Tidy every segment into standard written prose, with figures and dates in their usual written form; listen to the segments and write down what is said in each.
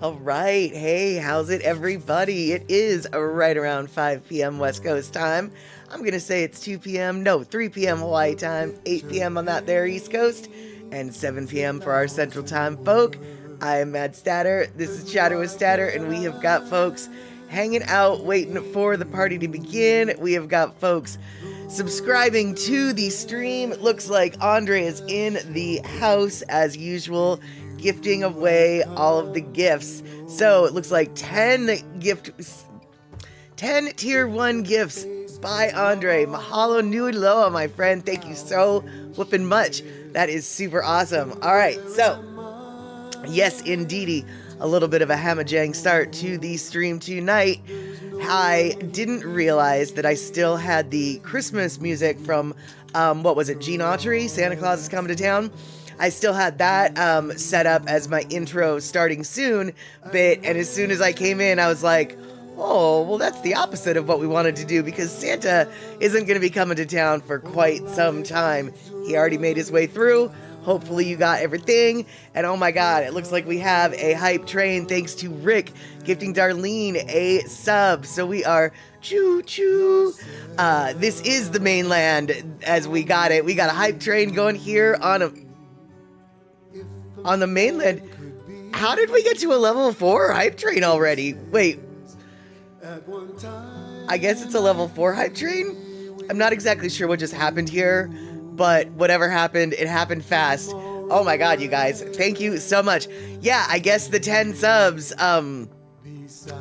All right. Hey, how's it, everybody? It is right around 5 p.m. West Coast time. I'm going to say it's 2 p.m. No, 3 p.m. Hawaii time, 8 p.m. on that there East Coast, and 7 p.m. for our Central Time folk. I am Mad Statter. This is Chatter with Statter, and we have got folks hanging out, waiting for the party to begin. We have got folks subscribing to the stream. It looks like Andre is in the house as usual, gifting away all of the gifts. So it looks like 10 tier 1 gifts by Andre. Mahalo nui loa, my friend. Thank you so flippin' much. That is super awesome. All right, so yes, indeedy, a little bit of a hamajang start to the stream tonight. I didn't realize that I still had the Christmas music from, what was it, Gene Autry, Santa Claus is Coming to Town. I still had that set up as my intro starting soon bit, and as soon as I came in, I was like, oh, well, that's the opposite of what we wanted to do, because Santa isn't going to be coming to town for quite some time. He already made his way through. Hopefully you got everything. And oh my God, it looks like we have a hype train thanks to Rick gifting Darlene a sub. So we are choo-choo. This is the mainland as we got it. We got a hype train going here on the mainland. How did we get to a level 4 hype train already? Wait. I guess it's a level 4 hype train? I'm not exactly sure what just happened here, but whatever happened, it happened fast. Oh my God, you guys. Thank you so much. Yeah, I guess the 10 subs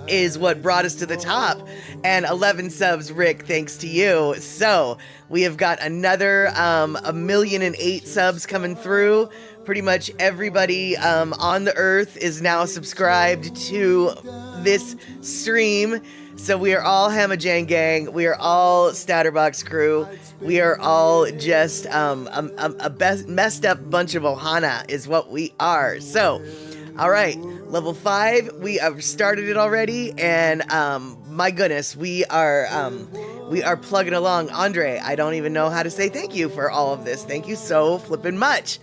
is what brought us to the top. And 11 subs, Rick, thanks to you. So we have got another 1,000,008 subs coming through. Pretty much everybody on the earth is now subscribed to this stream. So we are all Hamajang Gang. We are all Statterbox crew. We are all just a messed up bunch of Ohana is what we are. So, all right, level 5. We have started it already, and my goodness, we are plugging along. Andre, I don't even know how to say thank you for all of this. Thank you so flippin' much.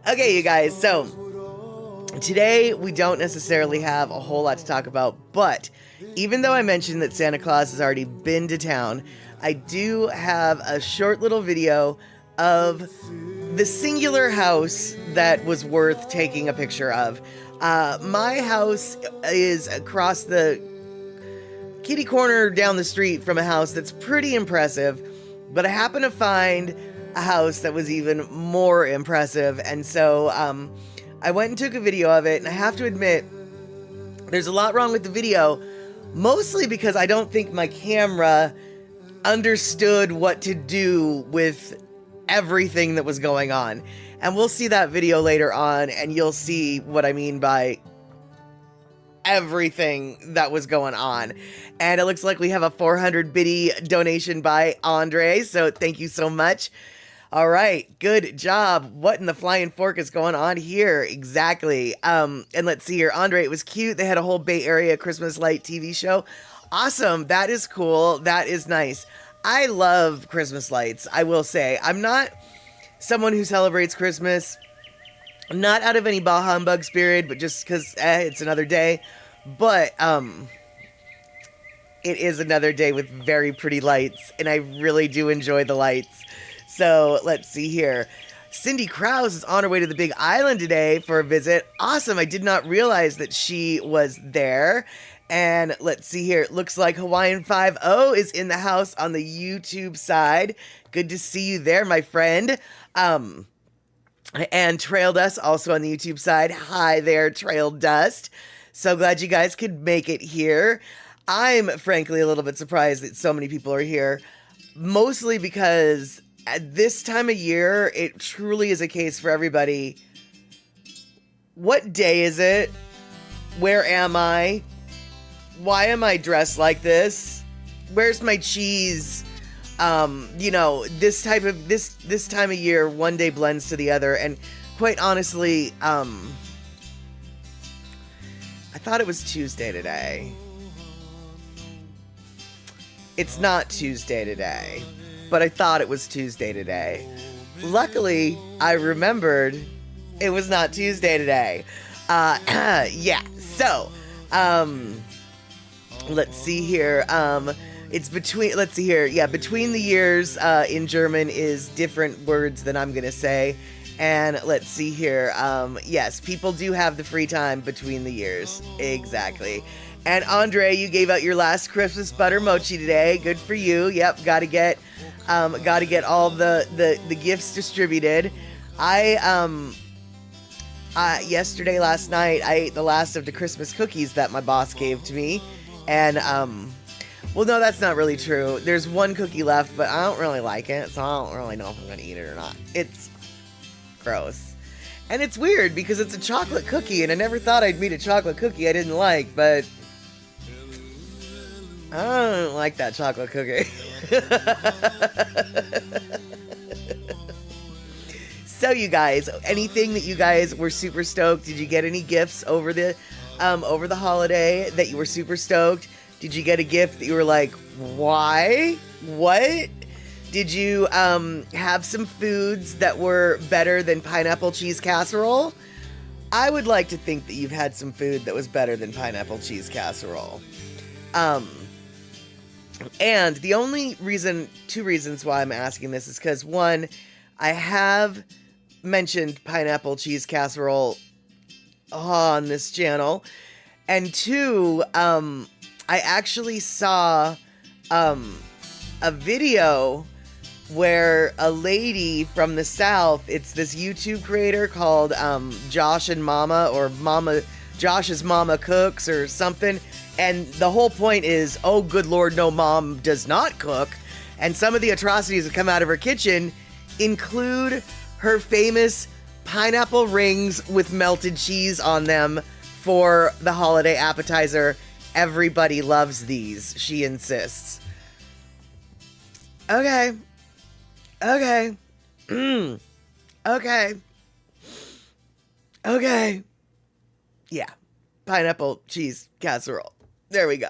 Okay, you guys, so today we don't necessarily have a whole lot to talk about, but even though I mentioned that Santa Claus has already been to town, I do have a short little video of the singular house that was worth taking a picture of. My house is across the kitty corner down the street from a house that's pretty impressive, but I happen to find a house that was even more impressive, and so I went and took a video of it, and I have to admit, there's a lot wrong with the video, mostly because I don't think my camera understood what to do with everything that was going on. And we'll see that video later on, and you'll see what I mean by everything that was going on. And it looks like we have a 400 biddy donation by Andre, so thank you so much. All right, good job. What in the flying fork is going on here? Exactly. And let's see here. Andre, it was cute. They had a whole Bay Area Christmas light TV show. Awesome. That is cool. That is nice. I love Christmas lights, I will say. I'm not someone who celebrates Christmas, not out of any bah humbug spirit, but just because it's another day. But it is another day with very pretty lights, and I really do enjoy the lights. So let's see here. Cindy Krause is on her way to the Big Island today for a visit. Awesome. I did not realize that she was there. And let's see here. It looks like Hawaiian 5-0 is in the house on the YouTube side. Good to see you there, my friend. And Trail Dust also on the YouTube side. Hi there, Trail Dust. So glad you guys could make it here. I'm frankly a little bit surprised that so many people are here. Mostly because at this time of year, it truly is a case for everybody. What day is it? Where am I? Why am I dressed like this? Where's my cheese? This time of year, one day blends to the other, and quite honestly, I thought it was Tuesday today. It's not Tuesday today, but I thought it was Tuesday today. Luckily, I remembered it was not Tuesday today. Yeah. So, let's see here. It's between, let's see here. Yeah, between the years in German is different words than I'm going to say. And let's see here. Yes, people do have the free time between the years. Exactly. And Andre, you gave out your last Christmas butter mochi today. Good for you. Yep, got to get all the gifts distributed. Last night, I ate the last of the Christmas cookies that my boss gave to me. And, well, no, that's not really true. There's one cookie left, but I don't really like it, so I don't really know if I'm going to eat it or not. It's gross. And it's weird because it's a chocolate cookie, and I never thought I'd meet a chocolate cookie I didn't like, but I don't like that chocolate cookie. So, you guys, anything that you guys were super stoked? Did you get any gifts over the holiday that you were super stoked? Did you get a gift that you were like, why? What? Did you have some foods that were better than pineapple cheese casserole? I would like to think that you've had some food that was better than pineapple cheese casserole. And the only reason, two reasons why I'm asking this is because, one, I have mentioned pineapple cheese casserole on this channel, and two, I actually saw a video where a lady from the South, it's this YouTube creator called Josh and Mama, or Josh's Mama Cooks or something, and the whole point is, oh good lord, no, mom does not cook, and some of the atrocities that come out of her kitchen include her famous pineapple rings with melted cheese on them for the holiday appetizer. Everybody loves these, she insists. Okay. Okay. Okay. Okay. Yeah. Pineapple cheese casserole. There we go.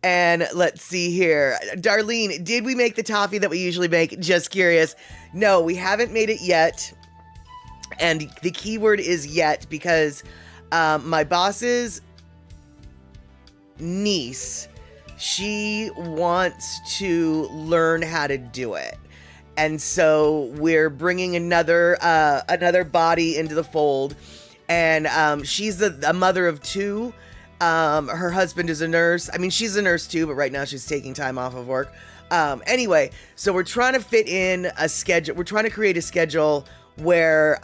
And let's see here. Darlene, did we make the toffee that we usually make? Just curious. No, we haven't made it yet. And the key word is yet, because my boss's niece, she wants to learn how to do it. And so we're bringing another body into the fold. And she's a mother of two. Her husband is a nurse. I mean, she's a nurse too, but right now she's taking time off of work. Anyway, so we're trying to fit in a schedule. We're trying to create a schedule where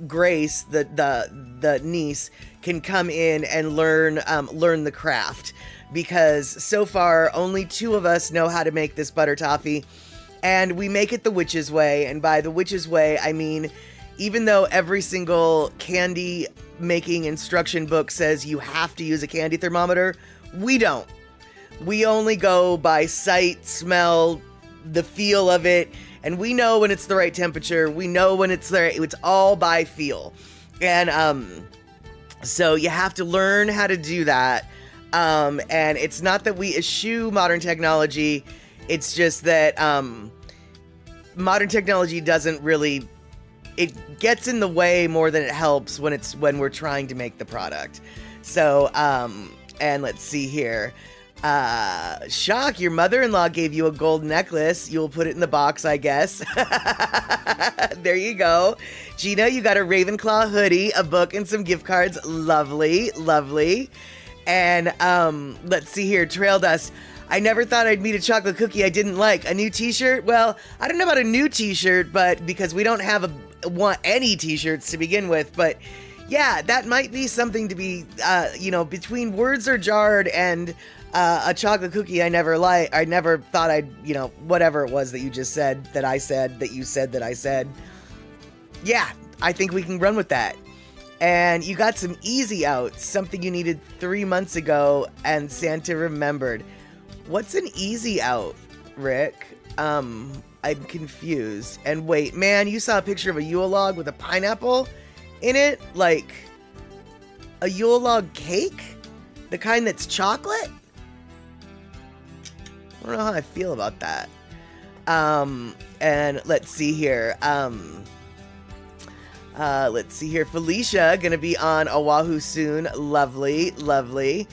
Grace, the niece, can come in and learn the craft. Because so far, only two of us know how to make this butter toffee. And we make it the witch's way. And by the witch's way, I mean, even though every single candy making instruction book says you have to use a candy thermometer, we don't. We only go by sight, smell, the feel of it, and we know when it's the right temperature. We know when it's there. It's all by feel. And so you have to learn how to do that. And it's not that we eschew modern technology. It's just that modern technology doesn't really, it gets in the way more than it helps when we're trying to make the product. So, and let's see here. Shock, your mother-in-law gave you a gold necklace. You'll put it in the box, I guess. There you go. Gina, you got a Ravenclaw hoodie, a book, and some gift cards. Lovely, lovely. And let's see here. Trail Dust. I never thought I'd meet a chocolate cookie I didn't like. A new t-shirt? Well, I don't know about a new t-shirt, but because we don't want any t-shirts to begin with, but yeah, that might be something to be, between Words Are Jarred and a chocolate cookie I never thought I'd, whatever it was that you just said, that I said, that you said, that I said. Yeah, I think we can run with that. And you got some easy outs, something you needed 3 months ago, and Santa remembered. What's an easy out, Rick? I'm confused. And wait, man, you saw a picture of a Yule log with a pineapple in it? Like, a Yule log cake? The kind that's chocolate? I don't know how I feel about that. And let's see here. Let's see here. Felicia, gonna be on Oahu soon. Lovely, lovely.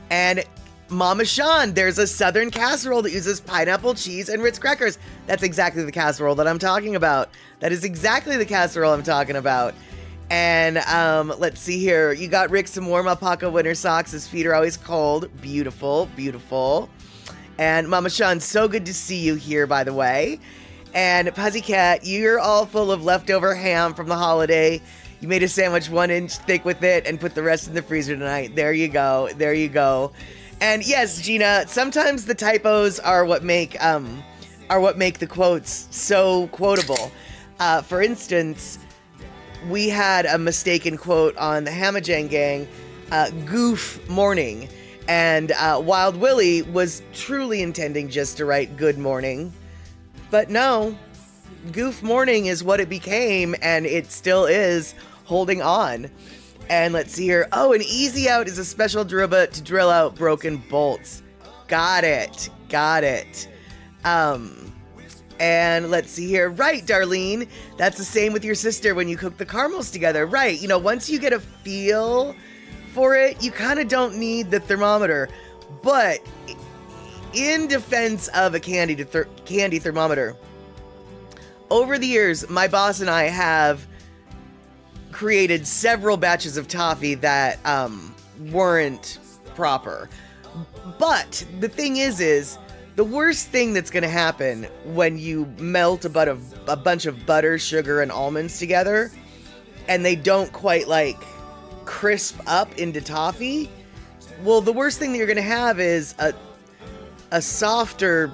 And Mama Sean, there's a southern casserole that uses pineapple, cheese, and Ritz crackers. That's exactly the casserole that I'm talking about. That is exactly the casserole I'm talking about. And let's see here. You got Rick some warm alpaca winter socks. His feet are always cold. Beautiful, beautiful. And Mama Sean, so good to see you here, by the way. And Pussycat, you're all full of leftover ham from the holiday. You made a sandwich 1 inch thick with it and put the rest in the freezer tonight. There you go. There you go. And yes, Gina, sometimes the typos are what make the quotes so quotable. For instance, we had a mistaken quote on the Hamajang Gang, goof morning. And Wild Willie was truly intending just to write good morning. But no, goof morning is what it became, and it still is holding on. And let's see here. Oh, an easy out is a special Diriba to drill out broken bolts. Got it. Got it. And let's see here. Right, Darlene. That's the same with your sister when you cook the caramels together. Right. You know, once you get a feel for it, you kind of don't need the thermometer. But in defense of a candy thermometer, over the years, my boss and I have created several batches of toffee that weren't proper. But the thing is the worst thing that's going to happen when you melt a bunch of butter, sugar, and almonds together, and they don't quite like crisp up into toffee, well, the worst thing that you're going to have is a softer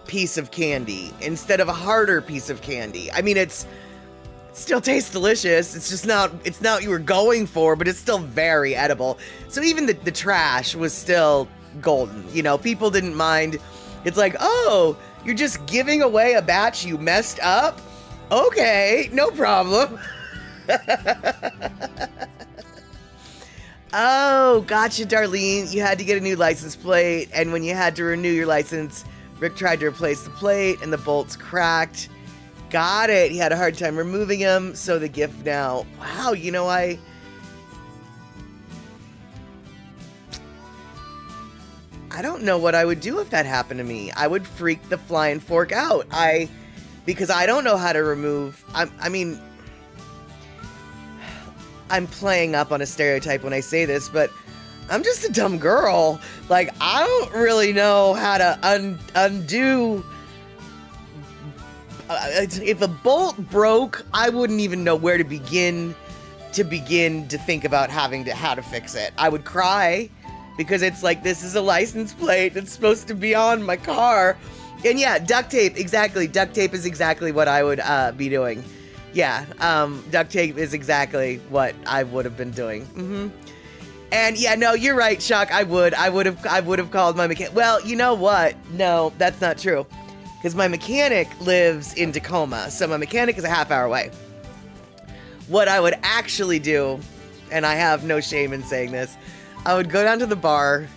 piece of candy instead of a harder piece of candy. I mean, it still tastes delicious. It's just not what you were going for, but it's still very edible. So even the trash was still golden. You know, people didn't mind. It's like, oh, you're just giving away a batch you messed up? Okay, no problem. Oh, gotcha, Darlene. You had to get a new license plate, and when you had to renew your license, Rick tried to replace the plate, and the bolts cracked. Got it. He had a hard time removing them, so the gift now. Wow, you know, I don't know what I would do if that happened to me. I would freak the flying fork out. Because I don't know how to remove. I mean, I'm playing up on a stereotype when I say this, but I'm just a dumb girl. Like, I don't really know how to undo. If a bolt broke, I wouldn't even know where to begin to think about how to fix it. I would cry because it's like, this is a license plate that's supposed to be on my car. And yeah, duct tape, exactly. Duct tape is exactly what I would be doing. Yeah, duct tape is exactly what I would have been doing. Mm-hmm. And yeah, no, you're right, Shock. I would have called my mechanic. Well, you know what? No, that's not true. Because my mechanic lives in Tacoma, so my mechanic is a half hour away. What I would actually do, and I have no shame in saying this, I would go down to the bar,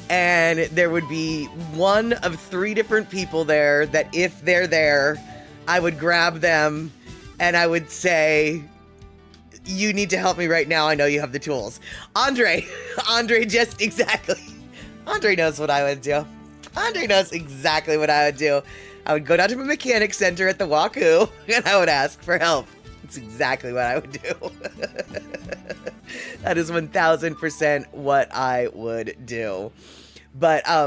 and there would be one of 3 different people there that if they're there, I would grab them, and I would say, you need to help me right now. I know you have the tools. Andre just exactly. Andre knows what I would do. Andre knows exactly what I would do. I would go down to my mechanic center at the Waku, and I would ask for help. That's exactly what I would do. That is 1000% what I would do. But I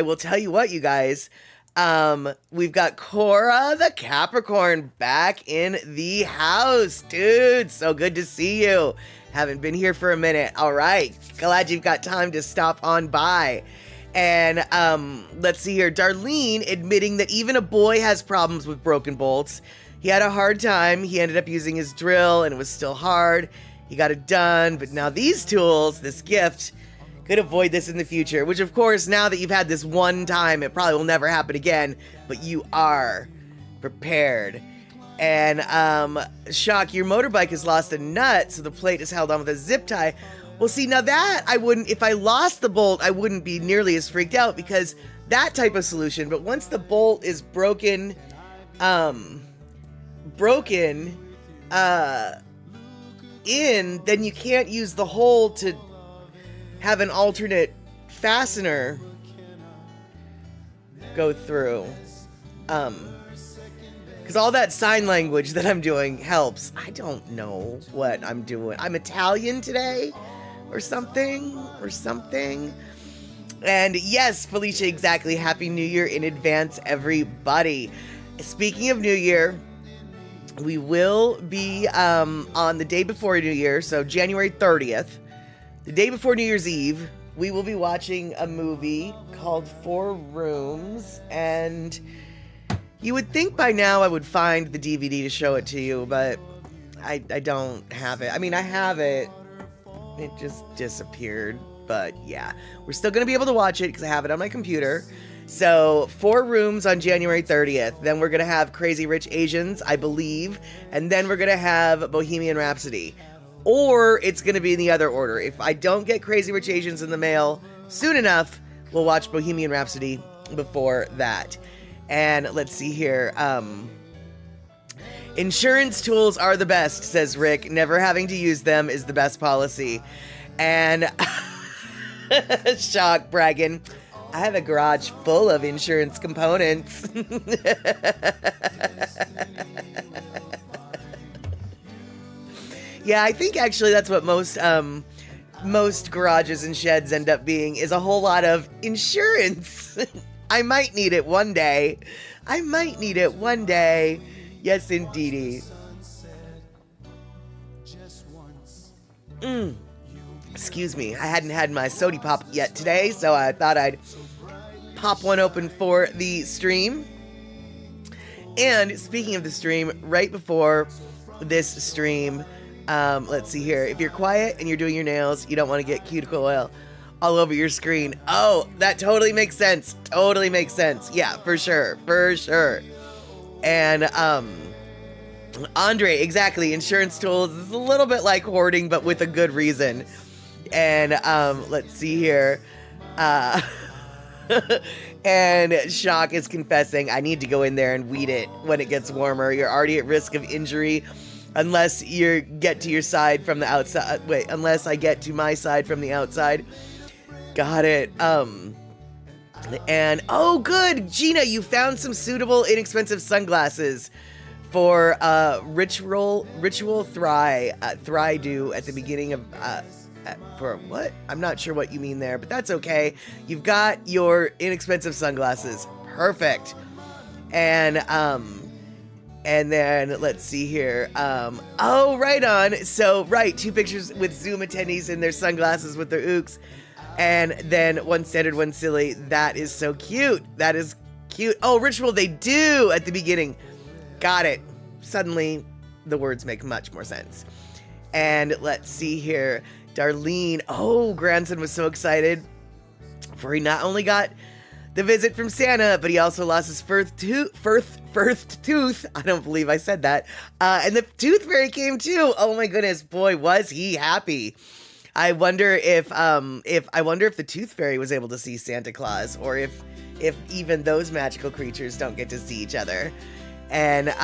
will tell you what, you guys. We've got Cora the Capricorn back in the house. Dude, so good to see you. Haven't been here for a minute. All right. Glad you've got time to stop on by. And let's see here. Darlene admitting that even a boy has problems with broken bolts. He had a hard time. He ended up using his drill and it was still hard. He got it done. But now these tools, this gift, could avoid this in the future. Which, of course, now that you've had this one time, it probably will never happen again. But you are prepared. And Shock, your motorbike has lost a nut, so the plate is held on with a zip tie. Well, see, now that I wouldn't, if I lost the bolt, I wouldn't be nearly as freaked out because that type of solution. But once the bolt is broken, broken in, then you can't use the hole to have an alternate fastener go through. Because all that sign language that I'm doing helps. I don't know what I'm doing. I'm Italian today or something. And yes, Felicia, exactly. Happy New Year in advance, everybody. Speaking of New Year, we will be on the day before New Year, so January 30th, the day before New Year's Eve, we will be watching a movie called Four Rooms, and you would think by now I would find the DVD to show it to you, but I don't have it. I mean, I have it. It just disappeared, but yeah. We're still going to be able to watch it because I have it on my computer. So, Four Rooms on January 30th. Then we're going to have Crazy Rich Asians, I believe. And then we're going to have Bohemian Rhapsody. Or it's going to be in the other order. If I don't get Crazy Rich Asians in the mail soon enough, we'll watch Bohemian Rhapsody before that. And let's see here. Insurance tools are the best, says Rick. Never having to use them is the best policy. And shock bragging. I have a garage full of insurance components. Yeah, I think actually that's what most garages and sheds end up being, is a whole lot of insurance. I might need it one day. Yes, indeedy. Excuse me, I hadn't had my sody pop yet today, so I thought I'd pop one open for the stream. And speaking of the stream, right before this stream, let's see here. If you're quiet and you're doing your nails, you don't want to get cuticle oil all over your screen. Oh, that totally makes sense. Yeah, for sure. And, Andre, exactly. Insurance tools is a little bit like hoarding, but with a good reason. And, let's see here. And Shock is confessing, I need to go in there and weed it when it gets warmer. You're already at risk of injury unless you get to your side from the outside. Wait, unless I get to my side from the outside. Got it. And, oh, good, Gina, you found some suitable, inexpensive sunglasses for Ritual Thry-Do at the beginning of, for what? I'm not sure what you mean there, but that's okay. You've got your inexpensive sunglasses. Perfect. And then let's see here. Oh, right on. So, right, 2 pictures with Zoom attendees in their sunglasses with their ooks. And then one standard, one silly. That is so cute. That is cute. Oh, Ritual, they do at the beginning. Got it. Suddenly, the words make much more sense. And let's see here. Darlene. Oh, grandson was so excited. For he not only got the visit from Santa, but he also lost his first tooth. I don't believe I said that. And the tooth fairy came too. Oh my goodness, boy, was he happy. I wonder if the tooth fairy was able to see Santa Claus, or if even those magical creatures don't get to see each other. And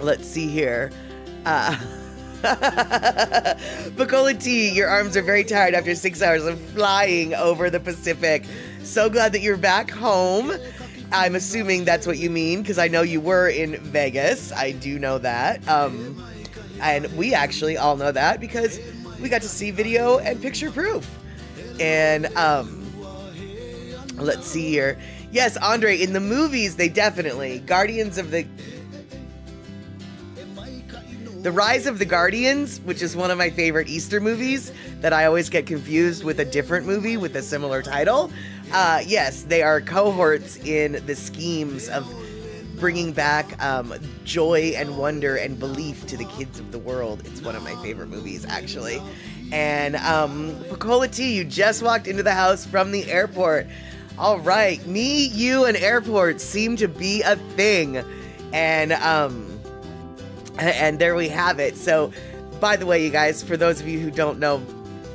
let's see here. Bacola T, your arms are very tired after 6 hours of flying over the Pacific. So glad that you're back home. I'm assuming that's what you mean, because I know you were in Vegas. I do know that. And we actually all know that because we got to see video and picture proof. And let's see here. Yes, Andre, in the movies, they definitely, The Rise of the Guardians, which is one of my favorite Easter movies that I always get confused with a different movie with a similar title. Yes, they are cohorts in the schemes of bringing back joy and wonder and belief to the kids of the world. It's one of my favorite movies, actually. And Bacola T, you just walked into the house from the airport. All right, me, you, and airports seem to be a thing. And there we have it. So, by the way, you guys, for those of you who don't know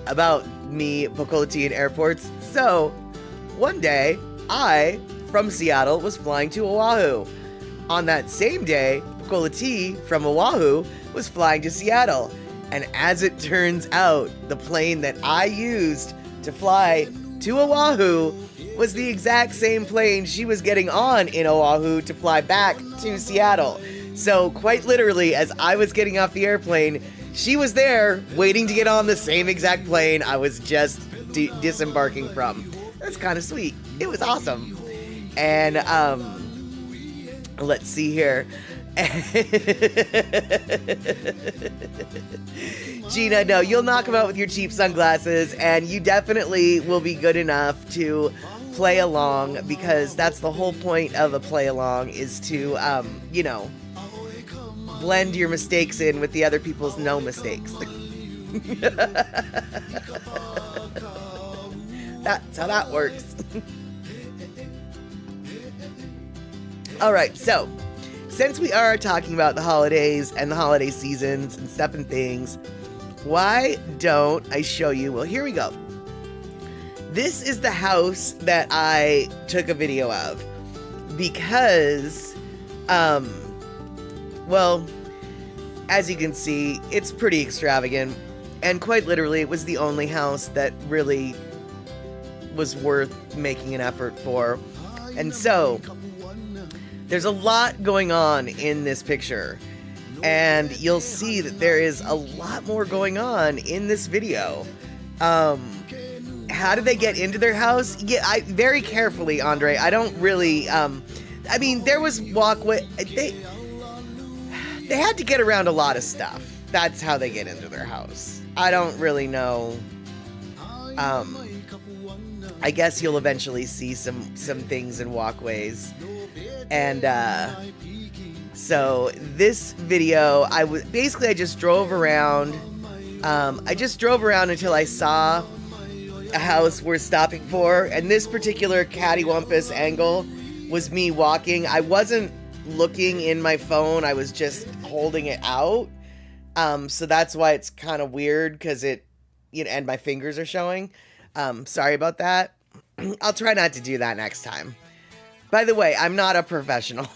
about me, Bacola T, and airports, so one day I, from Seattle, was flying to Oahu. On that same day, Pacola T from Oahu was flying to Seattle. And as it turns out, the plane that I used to fly to Oahu was the exact same plane she was getting on in Oahu to fly back to Seattle. So quite literally, as I was getting off the airplane, she was there waiting to get on the same exact plane I was just disembarking from. That's kind of sweet. It was awesome. And let's see here. Gina, no, you'll knock them out with your cheap sunglasses, and you definitely will be good enough to play along, because that's the whole point of a play along, is to, you know, blend your mistakes in with the other people's no mistakes. That's how that works. All right, so since we are talking about the holidays and the holiday seasons and stuff and things, why don't I show you? Well, here we go. This is the house that I took a video of because, well, as you can see, it's pretty extravagant, and quite literally, it was the only house that really was worth making an effort for. And so there's a lot going on in this picture, and you'll see that there is a lot more going on in this video. How did they get into their house? Yeah, very carefully, Andre. I don't really, I mean, there was walkway. They had to get around a lot of stuff. That's how they get into their house. I don't really know. I guess you'll eventually see some things and walkways. And so this video, I just drove around. I just drove around until I saw a house worth stopping for. And this particular cattywampus angle was me walking. I wasn't looking in my phone. I was just holding it out. So that's why it's kind of weird, because it, you know, and my fingers are showing. Sorry about that. I'll try not to do that next time. By the way, I'm not a professional.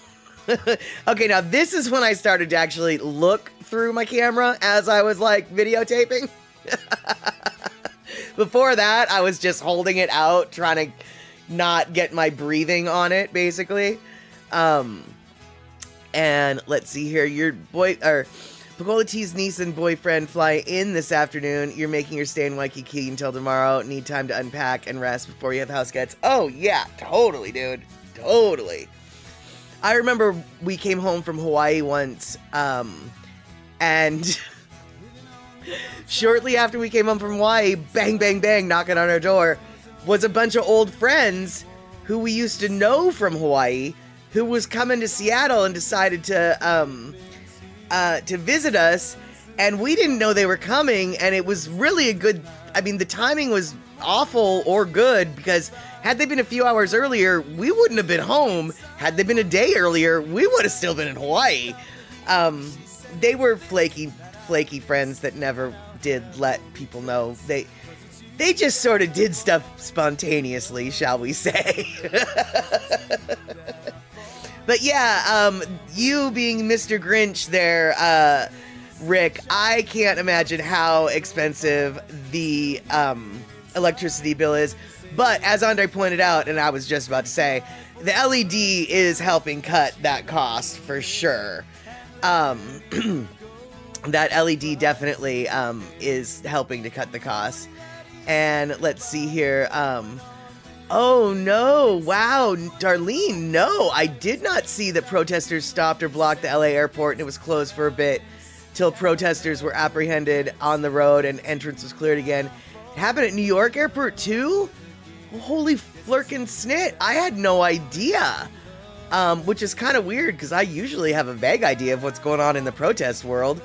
Okay, now this is when I started to actually look through my camera as I was like videotaping. Before that, I was just holding it out, trying to not get my breathing on it, basically. And let's see here, Pacola T's niece and boyfriend fly in this afternoon. You're making your stay in Waikiki until tomorrow. Need time to unpack and rest before you have house guests. Oh yeah, totally, dude. Totally. I remember we came home from Hawaii once, and shortly after we came home from Hawaii, bang, bang, bang, knocking on our door, was a bunch of old friends who we used to know from Hawaii, who was coming to Seattle and decided to visit us, and we didn't know they were coming, and it was really a good, I mean, the timing was awful or good, because had they been a few hours earlier, we wouldn't have been home. Had they been a day earlier, we would have still been in Hawaii. They were flaky friends that never did let people know. They just sort of did stuff spontaneously, shall we say. But yeah, you being Mr. Grinch there, Rick, I can't imagine how expensive the electricity bill is. But as Andre pointed out, and I was just about to say, the LED is helping cut that cost for sure. That LED definitely is helping to cut the cost. And let's see here. Oh no, wow, Darlene, no, I did not see that protesters stopped or blocked the LA airport, and it was closed for a bit till protesters were apprehended on the road and entrance was cleared again. It happened at New York airport too? Holy flirkin' snit, I had no idea. Which is kind of weird, because I usually have a vague idea of what's going on in the protest world.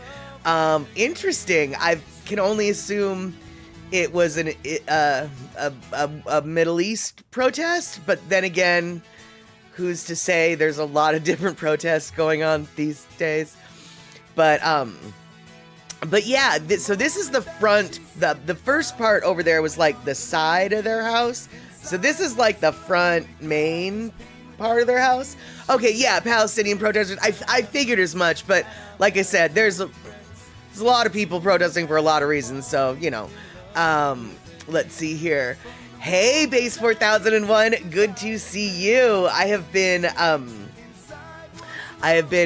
Interesting. I can only assume it was a Middle East protest, but then again, who's to say? There's a lot of different protests going on these days. But yeah, so this is the front. The first part over there was like the side of their house. So this is like the front main part of their house. Okay, yeah, Palestinian protesters. I figured as much, but like I said, there's a lot of people protesting for a lot of reasons, so, you know. Let's see here. Hey, Base 4001, good to see you. I have been,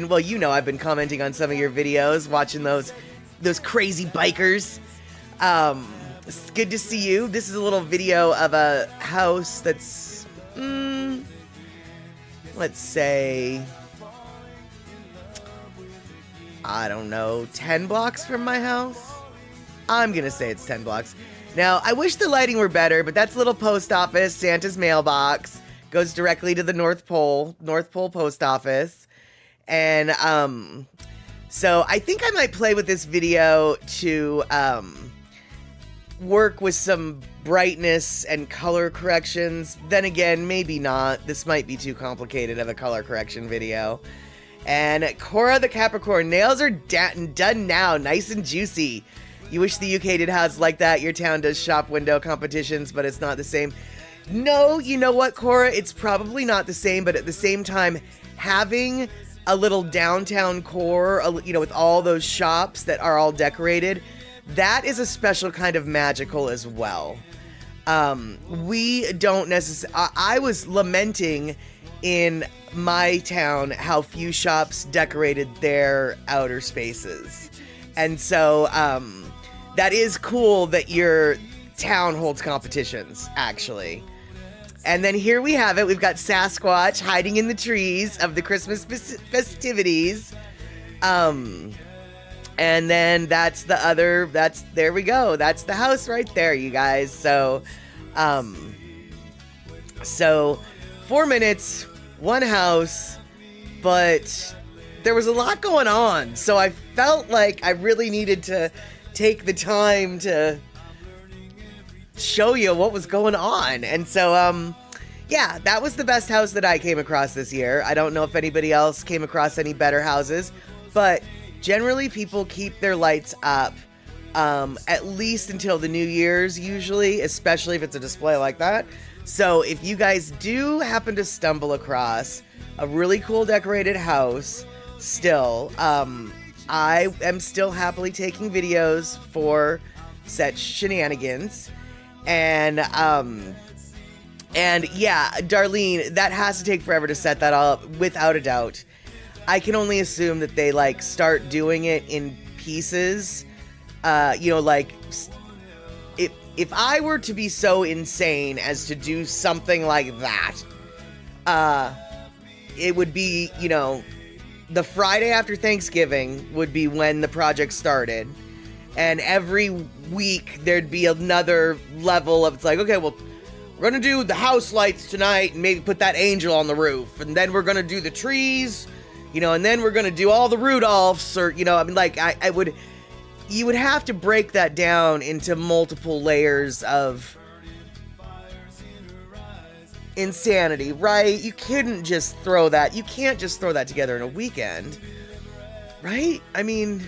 well, you know, I've been commenting on some of your videos, watching those crazy bikers. It's good to see you. This is a little video of a house that's, let's say, I don't know, 10 blocks from my house? I'm gonna say it's 10 blocks. Now, I wish the lighting were better, but that's a little post office, Santa's mailbox, goes directly to the North Pole post office. And, so I think I might play with this video to, work with some brightness and color corrections. Then again, maybe not. This might be too complicated of a color correction video. And Cora the Capricorn, nails are done now, nice and juicy. You wish the UK did houses like that. Your town does shop window competitions, but it's not the same. No, you know what, Cora? It's probably not the same, but at the same time, having a little downtown core, you know, with all those shops that are all decorated, that is a special kind of magical as well. We don't necessarily... I was lamenting in my town how few shops decorated their outer spaces. And so, that is cool that your town holds competitions, actually. And then here we have it. We've got Sasquatch hiding in the trees of the Christmas festivities. And then that's the other, there we go. That's the house right there, you guys. So 4 minutes, one house, but there was a lot going on. So I felt like I really needed to take the time to show you what was going on. And so, yeah, that was the best house that I came across this year. I don't know if anybody else came across any better houses, but generally people keep their lights up, at least until the New Year's usually, especially if it's a display like that. So if you guys do happen to stumble across a really cool decorated house still, I am still happily taking videos for set shenanigans. And yeah, Darlene, that has to take forever to set that all up, without a doubt. I can only assume that they, like, start doing it in pieces. You know, like, if I were to be so insane as to do something like that, it would be, you know, the Friday after Thanksgiving would be when the project started. And every week there'd be another level of, it's like, okay, well, we're going to do the house lights tonight and maybe put that angel on the roof. And then we're going to do the trees, you know, and then we're going to do all the Rudolphs, or, you know, I mean, like, you would have to break that down into multiple layers of insanity, right? You can't just throw that together in a weekend, right? I mean,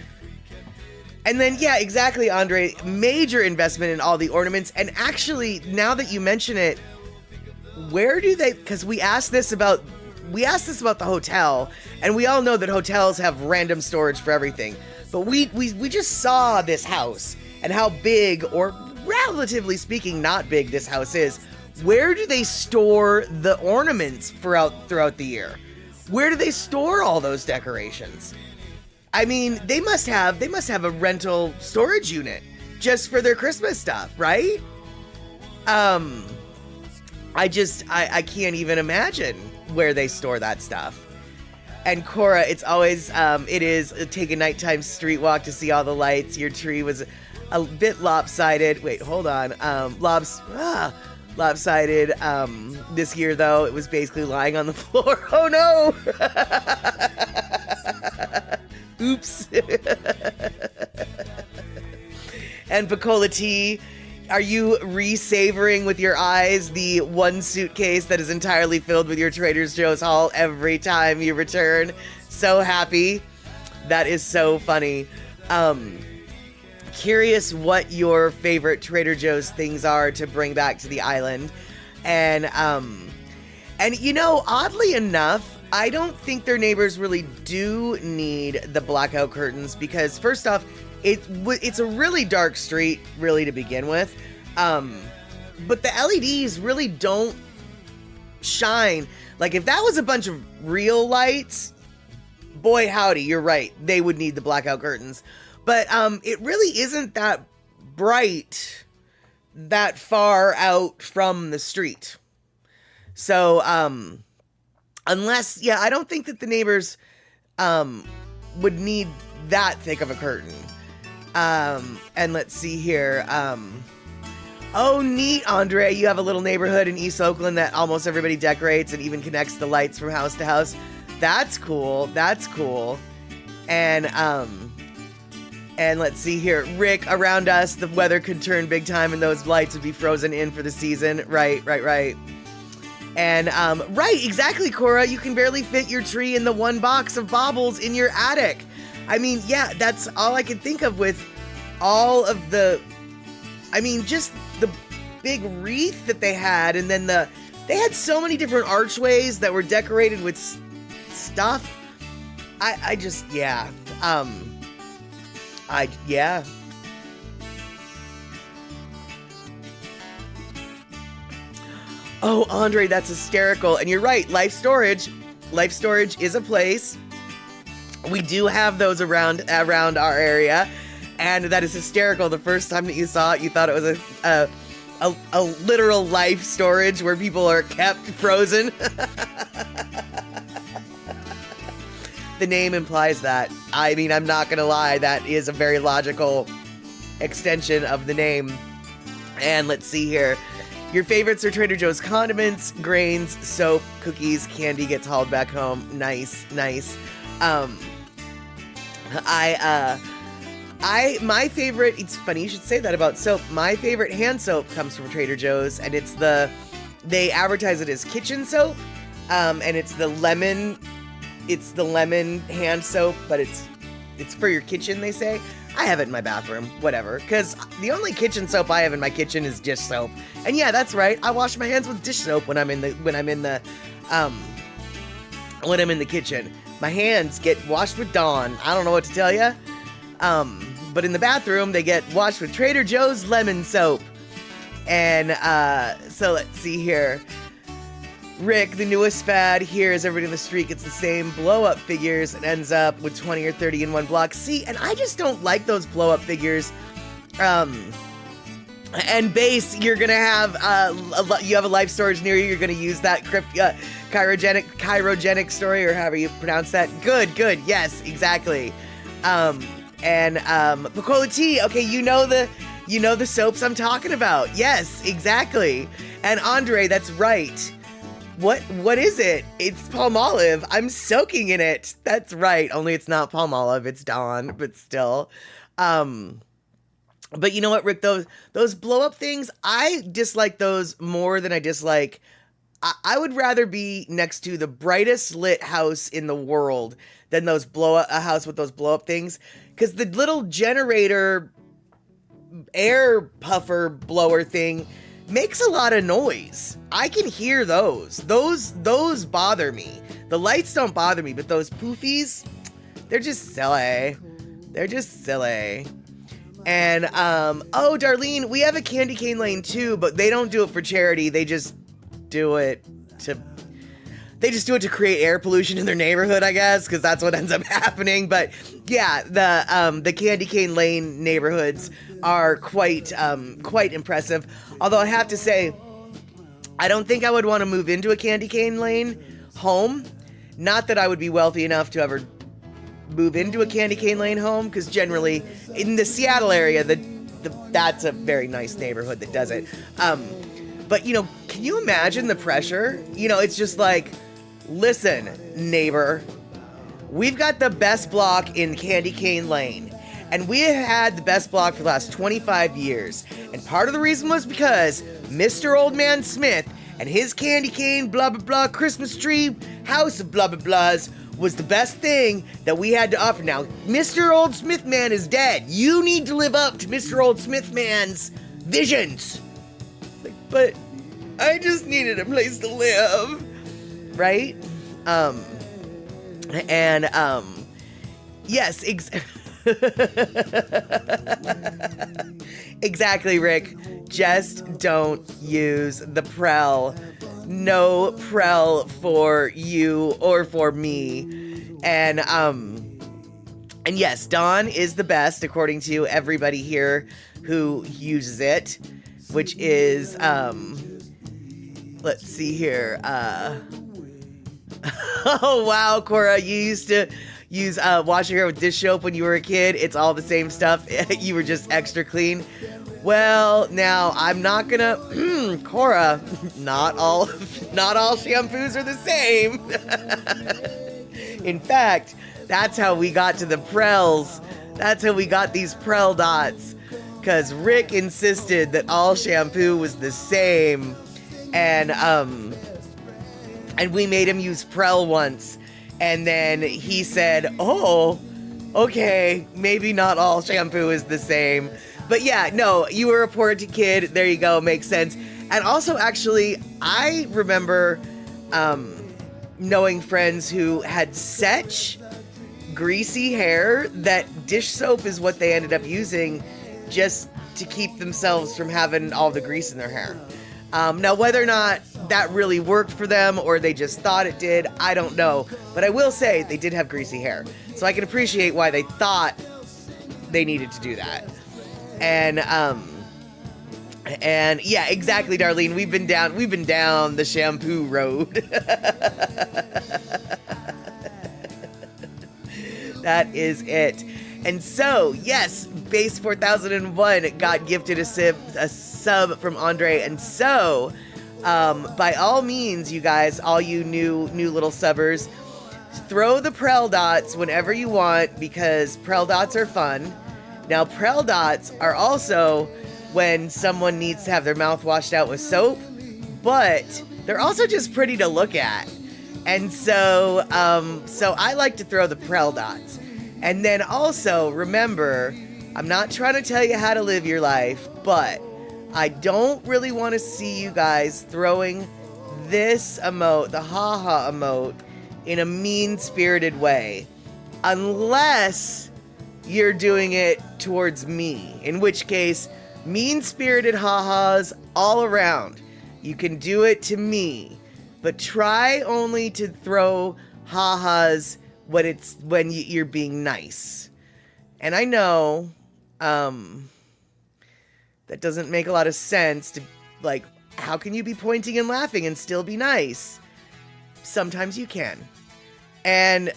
and then, yeah, exactly, Andre, major investment in all the ornaments. And actually, now that you mention it, where do they, because we asked this about the hotel, and we all know that hotels have random storage for everything. But we just saw this house and how big, or relatively speaking, not big this house is. Where do they store the ornaments throughout the year? Where do they store all those decorations? I mean, they must have a rental storage unit just for their Christmas stuff, right? I can't even imagine where they store that stuff. And Cora, it's always, take a nighttime street walk to see all the lights. Your tree was a bit lopsided. Wait, hold on. Lopsided. This year, though, it was basically lying on the floor. Oh, no! Oops. And Pacola T, are you re-savoring with your eyes the one suitcase that is entirely filled with your Trader Joe's haul every time you return? So happy. That is so funny. Curious what your favorite Trader Joe's things are to bring back to the island. And And you know, oddly enough, I don't think their neighbors really do need the blackout curtains because first off, it's a really dark street, really, to begin with. But the LEDs really don't shine. Like, if that was a bunch of real lights, boy howdy, you're right, they would need the blackout curtains. But it really isn't that bright that far out from the street. So, unless, yeah, I don't think that the neighbors would need that thick of a curtain. And let's see here. Oh, neat, Andre. You have a little neighborhood in East Oakland that almost everybody decorates and even connects the lights from house to house. That's cool. That's cool. And let's see here. Rick, around us, the weather could turn big time and those lights would be frozen in for the season. Right. And, right, exactly, Cora. You can barely fit your tree in the one box of baubles in your attic. I mean, yeah, that's all I could think of with all of the, I mean, just the big wreath that they had. And then they had so many different archways that were decorated with stuff. I just, yeah. Yeah. Oh, Andre, that's hysterical. And you're right, Life Storage is a place. We do have those around our area. And that is hysterical. The first time that you saw it, you thought it was a literal life storage where people are kept frozen. The name implies that. I mean, I'm not gonna lie, that is a very logical extension of the name. And let's see here. Your favorites are Trader Joe's condiments, grains, soap, cookies, candy gets hauled back home. Nice. My favorite, it's funny you should say that about soap. My favorite hand soap comes from Trader Joe's, and they advertise it as kitchen soap. And it's the lemon hand soap, but it's for your kitchen, they say. I have it in my bathroom, whatever, because the only kitchen soap I have in my kitchen is dish soap. And yeah, that's right, I wash my hands with dish soap when I'm in the kitchen. My hands get washed with Dawn. I don't know what to tell you. But in the bathroom, they get washed with Trader Joe's lemon soap. And so let's see here. Rick, the newest fad here is everybody in the street gets the same blow-up figures and ends up with 20 or 30 in one block. See, and I just don't like those blow-up figures. And base, you're gonna have you have a life storage near you. You're gonna use that chirogenic story, or however you pronounce that. Good. Yes, exactly. And Picola Tea. Okay, you know the soaps I'm talking about. Yes, exactly. And Andre, that's right. What is it? It's Palmolive. I'm soaking in it. That's right. Only it's not Palmolive, it's Dawn, but still. But you know what, Rick? Those blow up things, I dislike those more than I dislike. I would rather be next to the brightest lit house in the world than a house with those blow up things, because the little generator air puffer blower thing makes a lot of noise. I can hear those. Those bother me. The lights don't bother me, but those poofies, they're just silly. And, oh, Darlene, we have a candy cane lane too, but they don't do it for charity. They just do it to create air pollution in their neighborhood, I guess, because that's what ends up happening. But yeah, the candy cane lane neighborhoods are quite impressive. Although I have to say, I don't think I would want to move into a candy cane lane home. Not that I would be wealthy enough to ever move into a candy cane lane home, because generally in the Seattle area, that's a very nice neighborhood that does it. But you know, can you imagine the pressure? You know, it's just like, listen, neighbor, we've got the best block in Candy Cane Lane, and we have had the best block for the last 25 years. And part of the reason was because Mr. Old Man Smith and his candy cane blah blah blah Christmas tree house of blah blah blahs was the best thing that we had to offer. Now, Mr. Old Smith Man is dead. You need to live up to Mr. Old Smith Man's visions. Like, but I just needed a place to live. right? And yes, exactly, Rick. Just don't use the Prel. No Prel for you or for me. And yes, Dawn is the best according to everybody here who uses it, which is let's see here. Oh wow, Cora, you used to use wash your hair with dish soap when you were a kid. It's all the same stuff. You were just extra clean. Well, now I'm not gonna Cora, not all shampoos are the same. In fact, that's how we got to the Prels. That's how we got these Prel dots. Cause Rick insisted that all shampoo was the same. And we made him use Prel once. And then he said, oh, okay, maybe not all shampoo is the same. But yeah, no, you were a Porta kid. There you go, makes sense. And also, actually, I remember knowing friends who had such greasy hair that dish soap is what they ended up using just to keep themselves from having all the grease in their hair. Now, whether or not that really worked for them or they just thought it did, I don't know. But I will say they did have greasy hair. So I can appreciate why they thought they needed to do that. And yeah, exactly, Darlene. We've been down the shampoo road. That is it. And so, yes, Base 4001 got gifted a sub from Andre. And so, by all means, you guys, all you new little subbers, throw the Prel dots whenever you want, because Prel dots are fun. Now, Prel dots are also when someone needs to have their mouth washed out with soap, but they're also just pretty to look at. And so I like to throw the Prel dots. And then also, remember, I'm not trying to tell you how to live your life, but I don't really want to see you guys throwing this emote, the haha emote, in a mean-spirited way. Unless you're doing it towards me, in which case, mean-spirited ha-has all around. You can do it to me, but try only to throw ha-has when you're being nice. And I know that doesn't make a lot of sense to, like, how can you be pointing and laughing and still be nice? Sometimes you can. And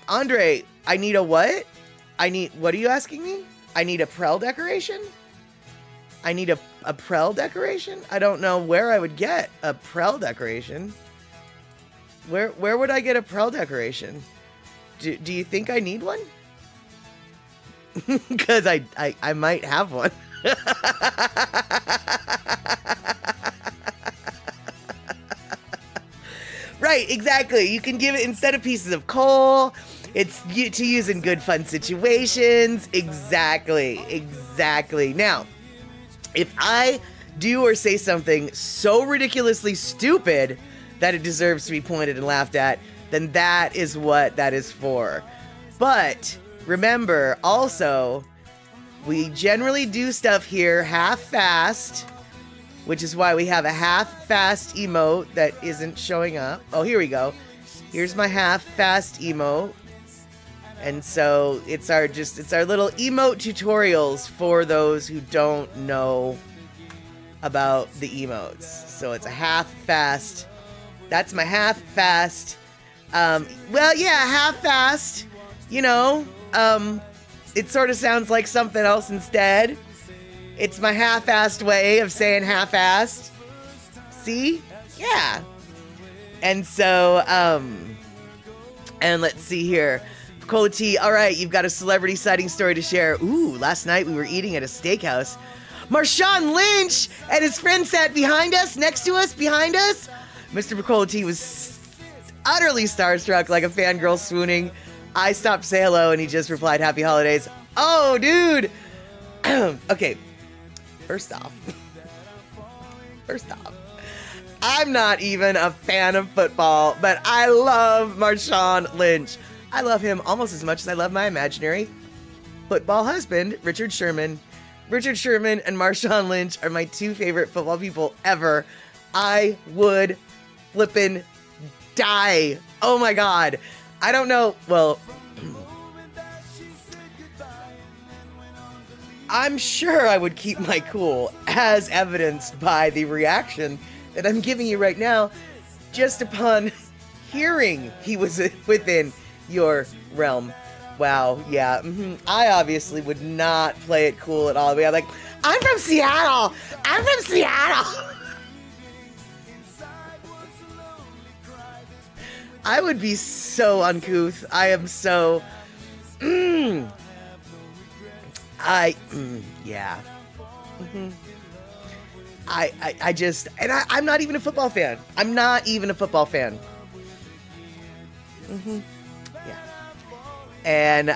Andre, I need a what? What are you asking me? I need a Prel decoration? I need a Prel decoration? I don't know where I would get a Prel decoration. Where would I get a Prel decoration? Do you think I need one? Because I might have one. Right, exactly. You can give it, instead of pieces of coal, it's to use in good fun situations. Exactly. Now, if I do or say something so ridiculously stupid that it deserves to be pointed and laughed at, then that is what that is for. But remember, also, we generally do stuff here half-fast, which is why we have a half-fast emote that isn't showing up. Oh, here we go. Here's my half-fast emote. And so it's our little emote tutorials for those who don't know about the emotes. So it's a half-fast. That's my half-fast. Well, yeah, half-fast. You know, it sort of sounds like something else instead. It's my half-assed way of saying half-assed. See? Yeah. And so, and let's see here. Cola T, all right, you've got a celebrity sighting story to share. Ooh, last night we were eating at a steakhouse. Marshawn Lynch and his friend sat behind us, next to us, behind us. Mr. Cola T was utterly starstruck, like a fangirl swooning. I stopped to say hello, and he just replied, "Happy holidays." Oh, dude. Okay. First off, I'm not even a fan of football, but I love Marshawn Lynch. I love him almost as much as I love my imaginary football husband, Richard Sherman. Richard Sherman and Marshawn Lynch are my two favorite football people ever. I would flippin' die. Oh my God. I don't know. Well, I'm sure I would keep my cool, as evidenced by the reaction that I'm giving you right now, just upon hearing he was within your realm. Wow, yeah. I obviously would not play it cool at all. I'm like, I'm from Seattle. I'm from Seattle. I would be so uncouth. I am so... yeah. I just, and I'm not even a football fan. I'm not even a football fan. Yeah. And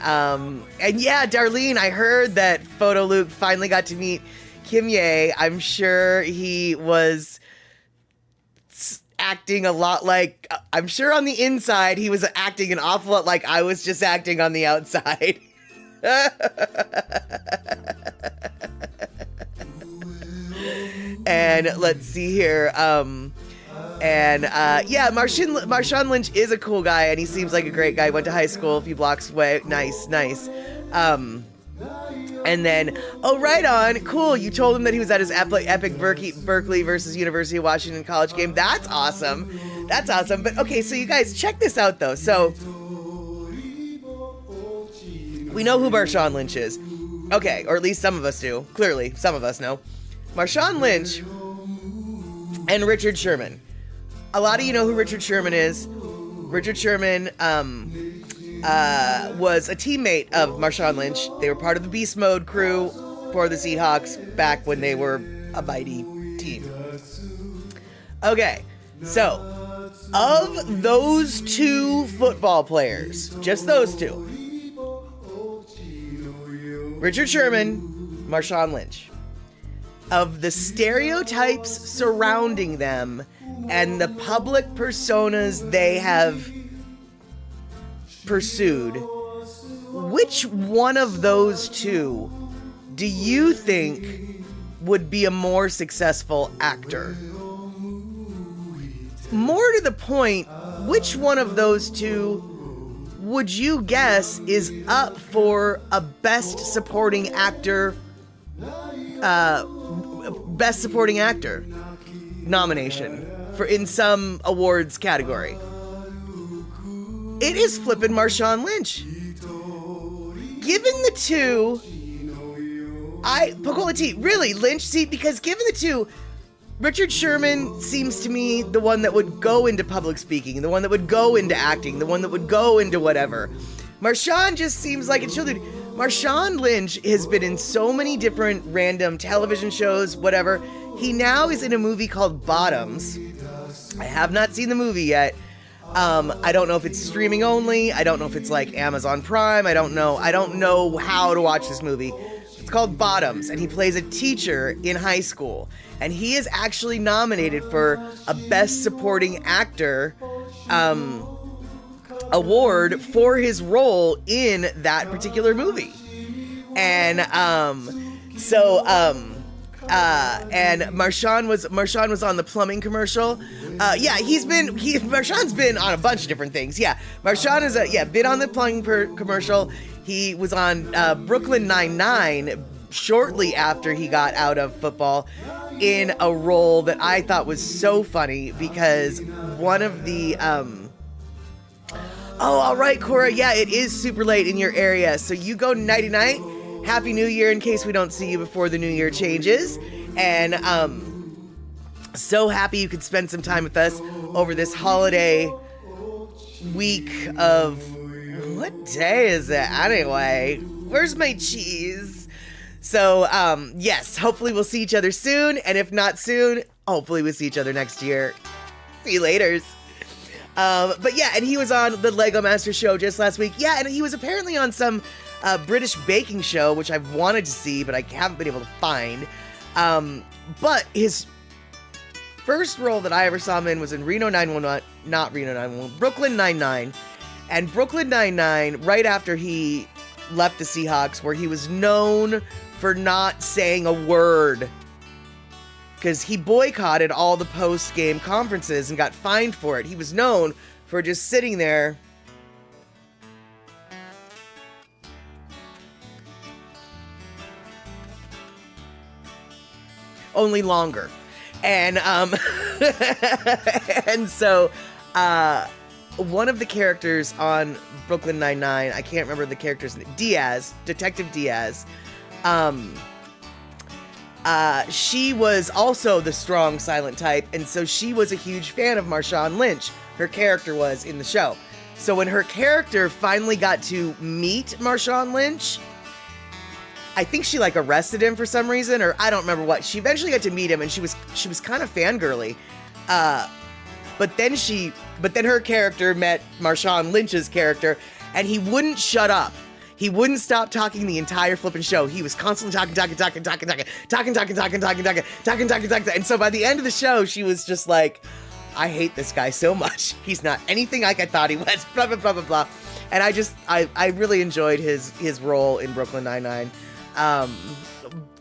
yeah, Darlene, I heard that Photo Luke finally got to meet Kim Ye. I'm sure he was acting a lot like, I'm sure on the inside he was acting an awful lot like I was just acting on the outside. And let's see here. Yeah, Marshawn Lynch is a cool guy, and he seems like a great guy. Went to high school a few blocks away. Nice. And then, oh, right on. Cool. You told him that he was at his epic Berkeley versus University of Washington college game. That's awesome. But okay, so you guys, check this out, though. So we know who Marshawn Lynch is. Okay, or at least some of us do. Clearly, some of us know. Marshawn Lynch and Richard Sherman. A lot of you know who Richard Sherman is. Richard Sherman was a teammate of Marshawn Lynch. They were part of the Beast Mode crew for the Seahawks back when they were a mighty team. Okay, so of those two football players, just those two, Richard Sherman, Marshawn Lynch, of the stereotypes surrounding them and the public personas they have pursued, which one of those two do you think would be a more successful actor? More to the point, which one of those two would you guess is up for a Best Supporting Actor nomination for in some awards category? It is flippin' Marshawn Lynch. Given the two, really, Lynch, see, because given the two, Richard Sherman seems to me the one that would go into public speaking, the one that would go into acting, the one that would go into whatever. Marshawn just seems like a chill dude. Marshawn Lynch has been in so many different random television shows, whatever. He now is in a movie called Bottoms. I have not seen the movie yet. I don't know if it's streaming only. I don't know if it's like Amazon Prime. I don't know how to watch this movie. It's called Bottoms, and he plays a teacher in high school. And he is actually nominated for a Best Supporting Actor award for his role in that particular movie. And Marshawn was on the plumbing commercial. Marshawn's been on a bunch of different things. Yeah, Marshawn is been on the plumbing commercial. He was on Brooklyn Nine-Nine shortly after he got out of football in a role that I thought was so funny because one of the oh, all right, Cora. Yeah, it is super late in your area, so you go nighty-night. Happy New Year in case we don't see you before the New Year changes. And so happy you could spend some time with us over this holiday week of... What day is it anyway? Where's my cheese? So, yes, hopefully we'll see each other soon. And if not soon, hopefully we'll see each other next year. See you laters. But yeah, and he was on the Lego Master show just last week. Yeah, and he was apparently on some British baking show, which I've wanted to see, but I haven't been able to find. But his first role that I ever saw him in was in Reno 911, not Reno 911, Brooklyn Nine-Nine. And Brooklyn Nine-Nine, right after he left the Seahawks, where he was known for not saying a word because he boycotted all the post-game conferences and got fined for it. He was known for just sitting there only longer. And and so one of the characters on Brooklyn Nine-Nine, I can't remember the character's name, Diaz, Detective Diaz, she was also the strong silent type, and so she was a huge fan of Marshawn Lynch. Her character was in the show. So when her character finally got to meet Marshawn Lynch, I think she like arrested him for some reason, or I don't remember what. She eventually got to meet him, and she was kind of fangirly. But then her character met Marshawn Lynch's character, and he wouldn't shut up. He wouldn't stop talking the entire flipping show. He was constantly talking. And so by the end of the show, she was just like, I hate this guy so much. He's not anything like I thought he was, blah, blah, blah, blah, blah. And I really enjoyed his role in Brooklyn Nine-Nine,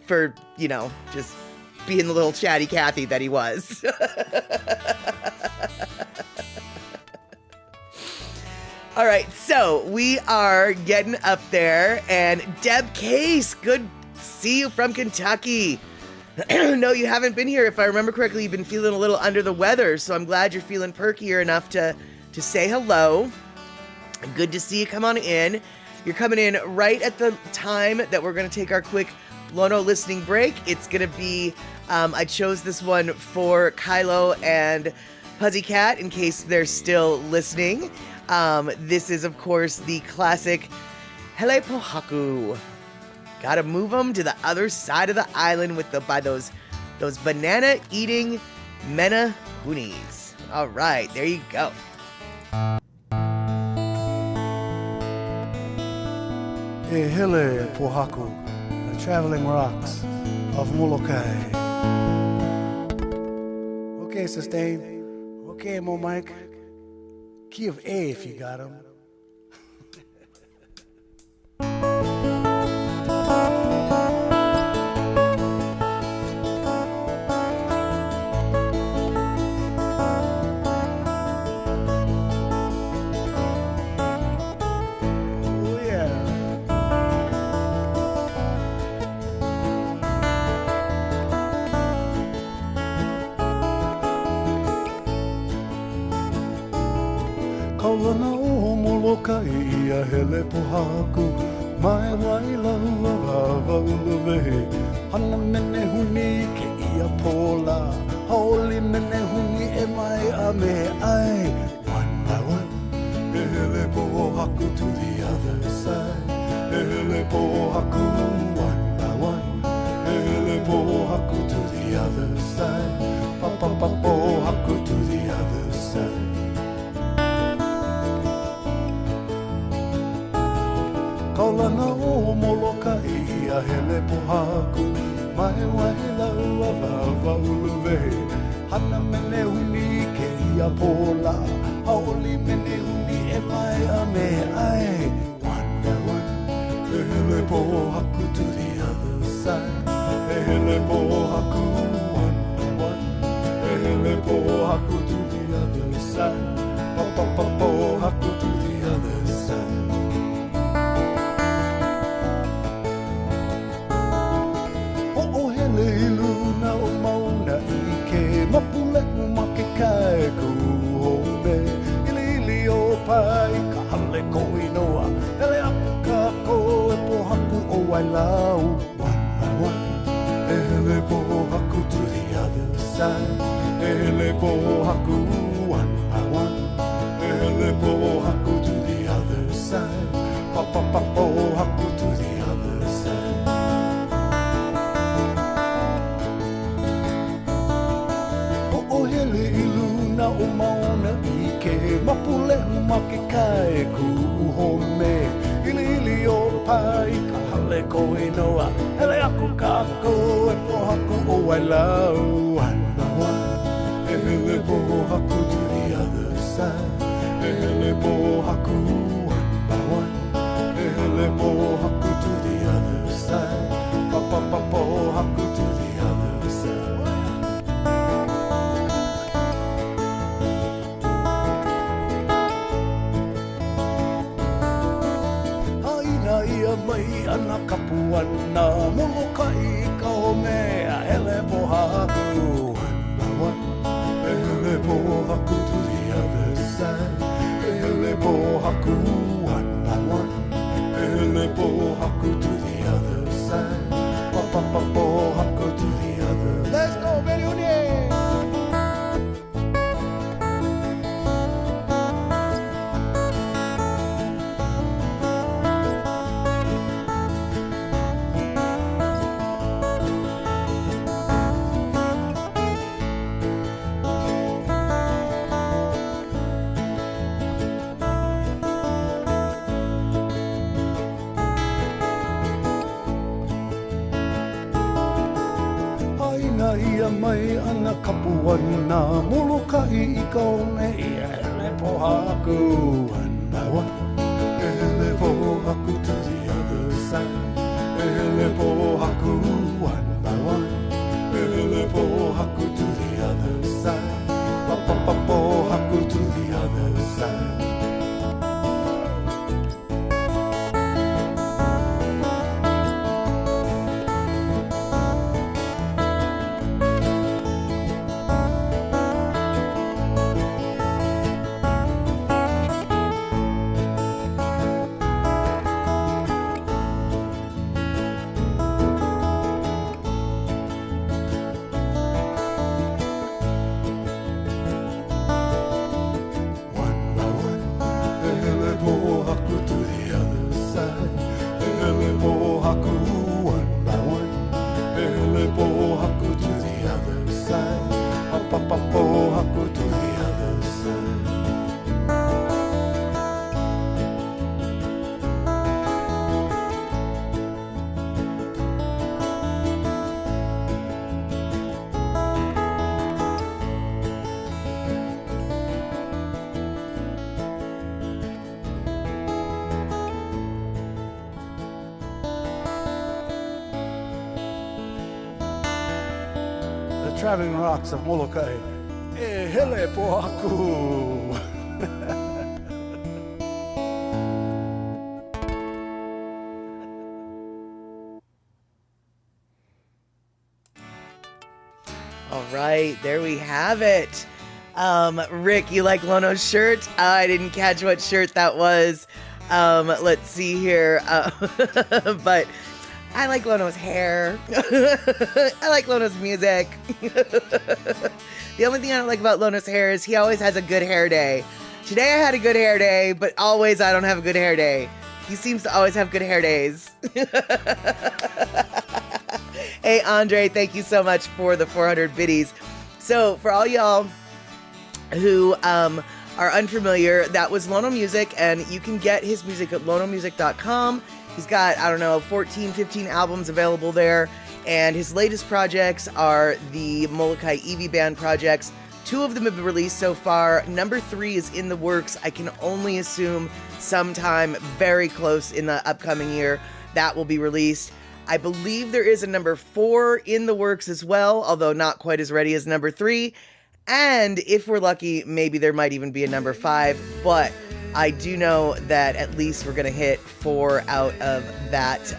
for, you know, just being the little chatty Cathy that he was. All right, so we are getting up there, and Deb Case, good to see you from Kentucky. No, you haven't been here. If I remember correctly, you've been feeling a little under the weather, so I'm glad you're feeling perkier enough to say hello. Good to see you come on in. You're coming in right at the time that we're going to take our quick Lono listening break. It's going to be, I chose this one for Kylo and Puzzycat in case they're still listening. This is, of course, the classic Hele Pohaku. Gotta move them to the other side of the island by those banana-eating Menahunis. All right, there you go. Hele Pohaku, the traveling rocks of Molokai. Okay, sustain. Okay, Mo Mike. Key of A if you got him. Kaulana o Molokai ia hele pohaku mai waila wa uluwehe hana mene huni ke ia pola haoli mene huni e mai a me ai one by one hele pohaku to the other side hele pohaku one by one hele pohaku to the other side pa pa pa pohaku to the other side. Kaulana o Molokai ia hele pohaku mai waila wa uluwehe hana mene huni ke ia pola haoli mene huni e mai a me ai one by one hele pohaku to the other side hele pohaku one by one hele pohaku to the other side pa pa pa pohaku to the other side. Luna o mauna ike mapule umake kai ku home ili o pai ka hale ko inoa ele aka ko e pohaku o wailau one by one ele pohaku to the other side ele pohaku one by one ele pohaku to the other side pa pa pa pohaku to the other side. Hele iluna o mauna ike mapule umake kai ku home ili o pai ka hale ko inoa ele aku kako e pohaku o wailau one by one haku to the other side. Hele po haku one by one. Hele po haku to the other side. Pa pa pa po haku to the other side. Haina ia mai ana kapuana molokai ka o mea hele po haku one by one. Hele po haku to the other side. Hele po haku one by one. Hele po haku to the other side. Pa pa pa po haku to the other. Let's go, Meriune! Ia mai ana kapuana molokai I ka o mea hele po haku one by one. Hele po haku to the other side. Hele po haku one by one. Hele po haku to the other side. Pa pa pa po haku to the other side. Traveling Rocks of Molokai. E hele po haku. All right, there we have it. Rick, you like Lono's shirt? I didn't catch what shirt that was. Let's see here. But I like Lono's hair. I like Lono's music. The only thing I don't like about Lono's hair is he always has a good hair day. Today I had a good hair day, but always I don't have a good hair day. He seems to always have good hair days. Hey, Andre, thank you so much for the 400 biddies. So for all y'all who are unfamiliar, that was Lono Music, and you can get his music at lonomusic.com. He's got, 14, 15 albums available there. And his latest projects are the Molokai Eevee Band projects. 2 of them have been released so far. Number 3 is in the works. I can only assume sometime very close in the upcoming year that will be released. I believe there is a number 4 in the works as well, although not quite as ready as number 3. And if we're lucky, maybe there might even be a number 5. But I do know that at least we're gonna hit 4 out of that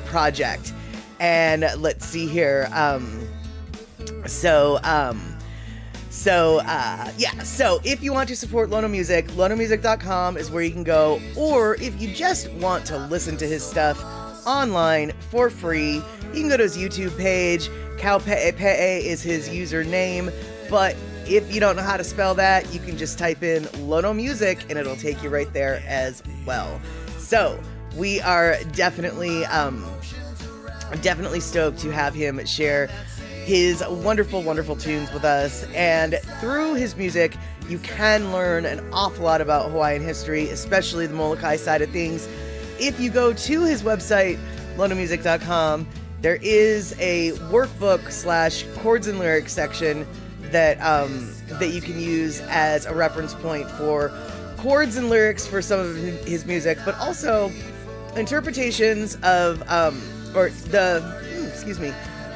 project. And let's see here. So if you want to support Lono Music, lonomusic.com is where you can go. Or if you just want to listen to his stuff online for free, you can go to his YouTube page. Kaupe'epe'e is his username. But if you don't know how to spell that, you can just type in Lono Music and it'll take you right there as well. So we are definitely stoked to have him share his wonderful, wonderful tunes with us. And through his music, you can learn an awful lot about Hawaiian history, especially the Molokai side of things. If you go to his website, lonomusic.com, there is a workbook / chords and lyrics section that you can use as a reference point for chords and lyrics for some of his music, but also interpretations of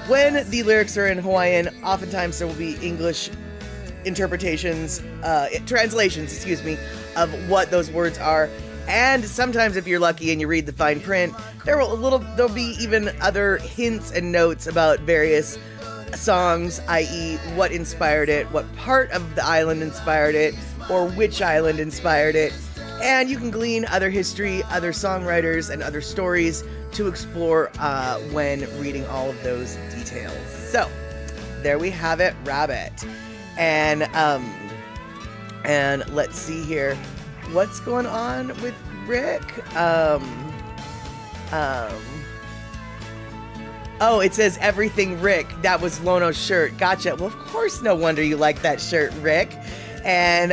when the lyrics are in Hawaiian, oftentimes there will be English interpretations, translations, of what those words are. And sometimes if you're lucky and you read the fine print, there'll be even other hints and notes about various songs, i.e. what inspired it, what part of the island inspired it, or which island inspired it. And you can glean other history, other songwriters, and other stories to explore when reading all of those details. So, there we have it, Rabbit. And let's see here. What's going on with Rick? Oh, it says everything Rick. That was Lono's shirt. Gotcha. Well, of course, no wonder you like that shirt, Rick. And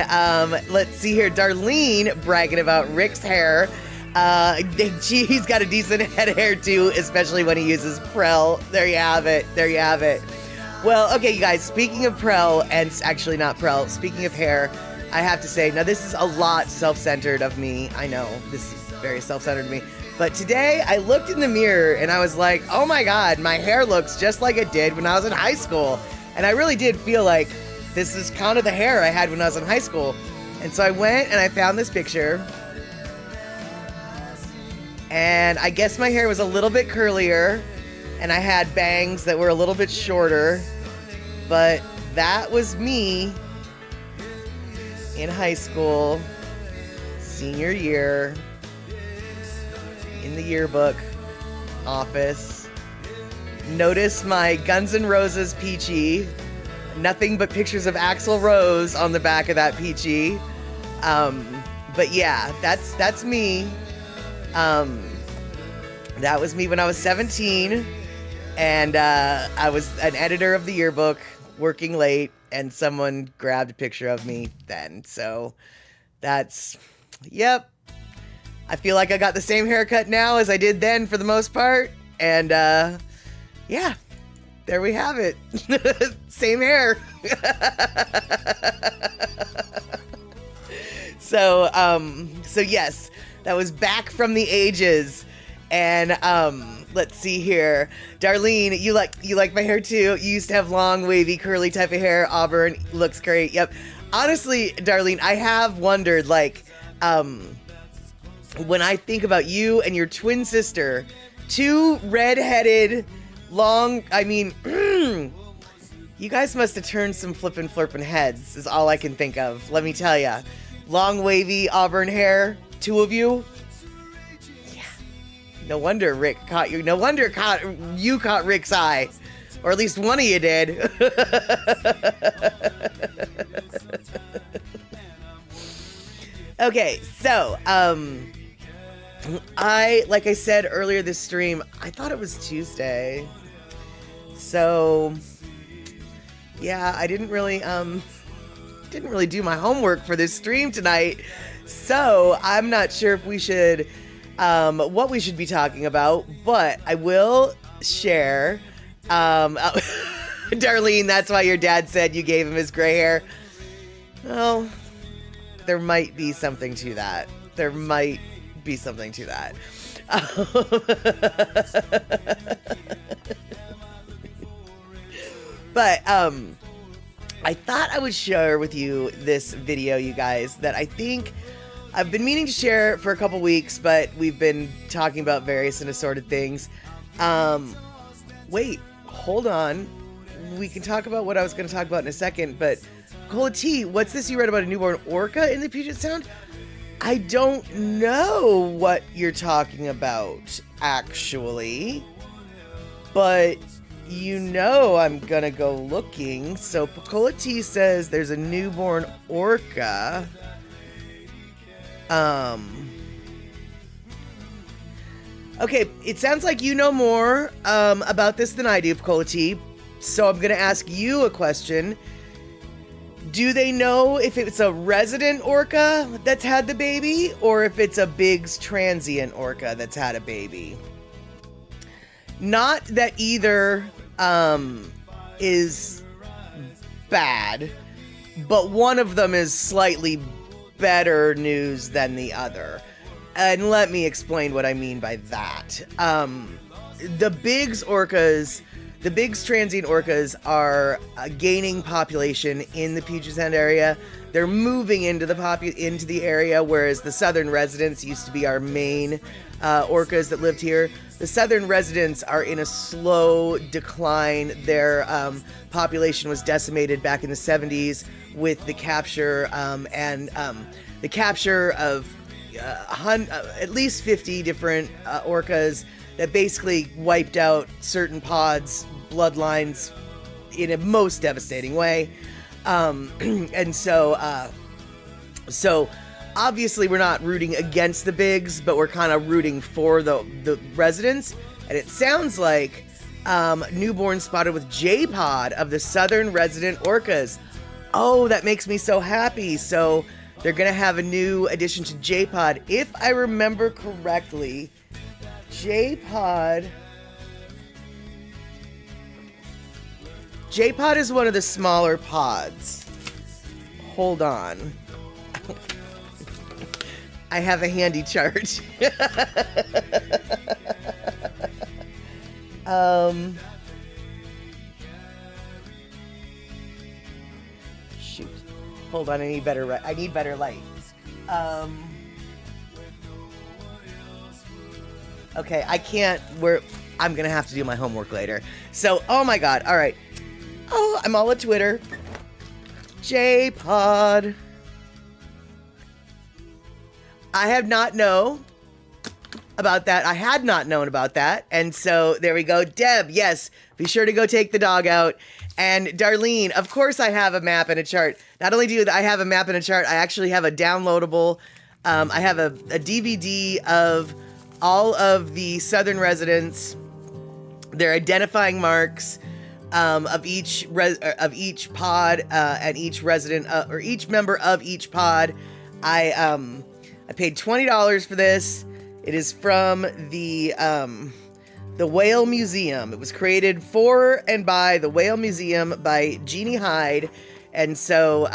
let's see here. Darlene bragging about Rick's hair. He's got a decent head of hair too, especially when he uses Prell. There you have it. There you have it. Well, okay, you guys, speaking of Prell, and actually not Prell, speaking of hair, I have to say, now this is a lot self-centered of me. I know, this is very self-centered of me. But today, I looked in the mirror and I was like, oh my God, my hair looks just like it did when I was in high school. And I really did feel like this is kind of the hair I had when I was in high school. And so I went and I found this picture. And I guess my hair was a little bit curlier. And I had bangs that were a little bit shorter. But that was me in high school, senior year, in the yearbook office. Notice my Guns N' Roses peachy. Nothing but pictures of Axl Rose on the back of that peachy. But yeah, that's me. That was me when I was 17. And I was an editor of the yearbook, working late, and someone grabbed a picture of me then. So that's, yep. I feel like I got the same haircut now as I did then for the most part. And yeah, there we have it. Same hair. So yes, that was back from the ages. And let's see here. Darlene, you like my hair too. You used to have long, wavy, curly type of hair. Auburn looks great. Yep. Honestly, Darlene, I have wondered, like, when I think about you and your twin sister, two red-headed, long, I mean, you guys must have turned some flippin' flirpin' heads, is all I can think of. Let me tell ya. Long, wavy, auburn hair, two of you. Yeah. No wonder Rick caught you. No wonder you caught Rick's eye. Or at least one of you did. Okay, so, like I said earlier this stream, I thought it was Tuesday. So, yeah, I didn't really do my homework for this stream tonight. So, I'm not sure if we should, what we should be talking about, but I will share, Darlene, that's why your dad said you gave him his gray hair. Well, there might be something to that. There might be something to that. But I thought I would share with you this video, you guys, that I think I've been meaning to share for a couple weeks, but we've been talking about various and assorted things. Wait, hold on. We can talk about what I was going to talk about in a second, but Cola T, what's this you read about a newborn orca in the Puget Sound? I don't know what you're talking about, actually. But you know I'm gonna go looking. So Cola T says there's a newborn orca. Okay, it sounds like you know more about this than I do, Cola T. So I'm gonna ask you a question. Do they know if it's a resident orca that's had the baby or if it's a Biggs transient orca that's had a baby? Not that either is bad, but one of them is slightly better news than the other. And let me explain what I mean by that. The Biggs transient orcas are gaining population in the Puget Sound area. They're moving into the area, whereas the southern residents used to be our main orcas that lived here. The southern residents are in a slow decline. Their population was decimated back in the 70s with the capture the capture of at least 50 different orcas that basically wiped out certain pods, bloodlines in a most devastating way. And so obviously we're not rooting against the Biggs, but we're kind of rooting for the residents. And it sounds like newborn spotted with J-Pod of the southern resident orcas. Oh, that makes me so happy. So they're going to have a new addition to J-Pod. If I remember correctly, J-Pod is one of the smaller pods. Hold on. I have a handy chart. Shoot. Hold on, I need better light. Okay, I can't. I'm gonna have to do my homework later. So, oh my god, all right. Oh, I'm all at Twitter. J-Pod. I have not known about that. I had not known about that. And so there we go. Deb, yes, be sure to go take the dog out. And Darlene, of course I have a map and a chart. Not only do I have a map and a chart, I actually have a downloadable, I have a DVD of all of the southern residents, their identifying marks of each pod and each resident or each member of each pod. I paid $20 for this. It is from the Whale Museum. It was created for and by the Whale Museum by Jeannie Hyde. And so,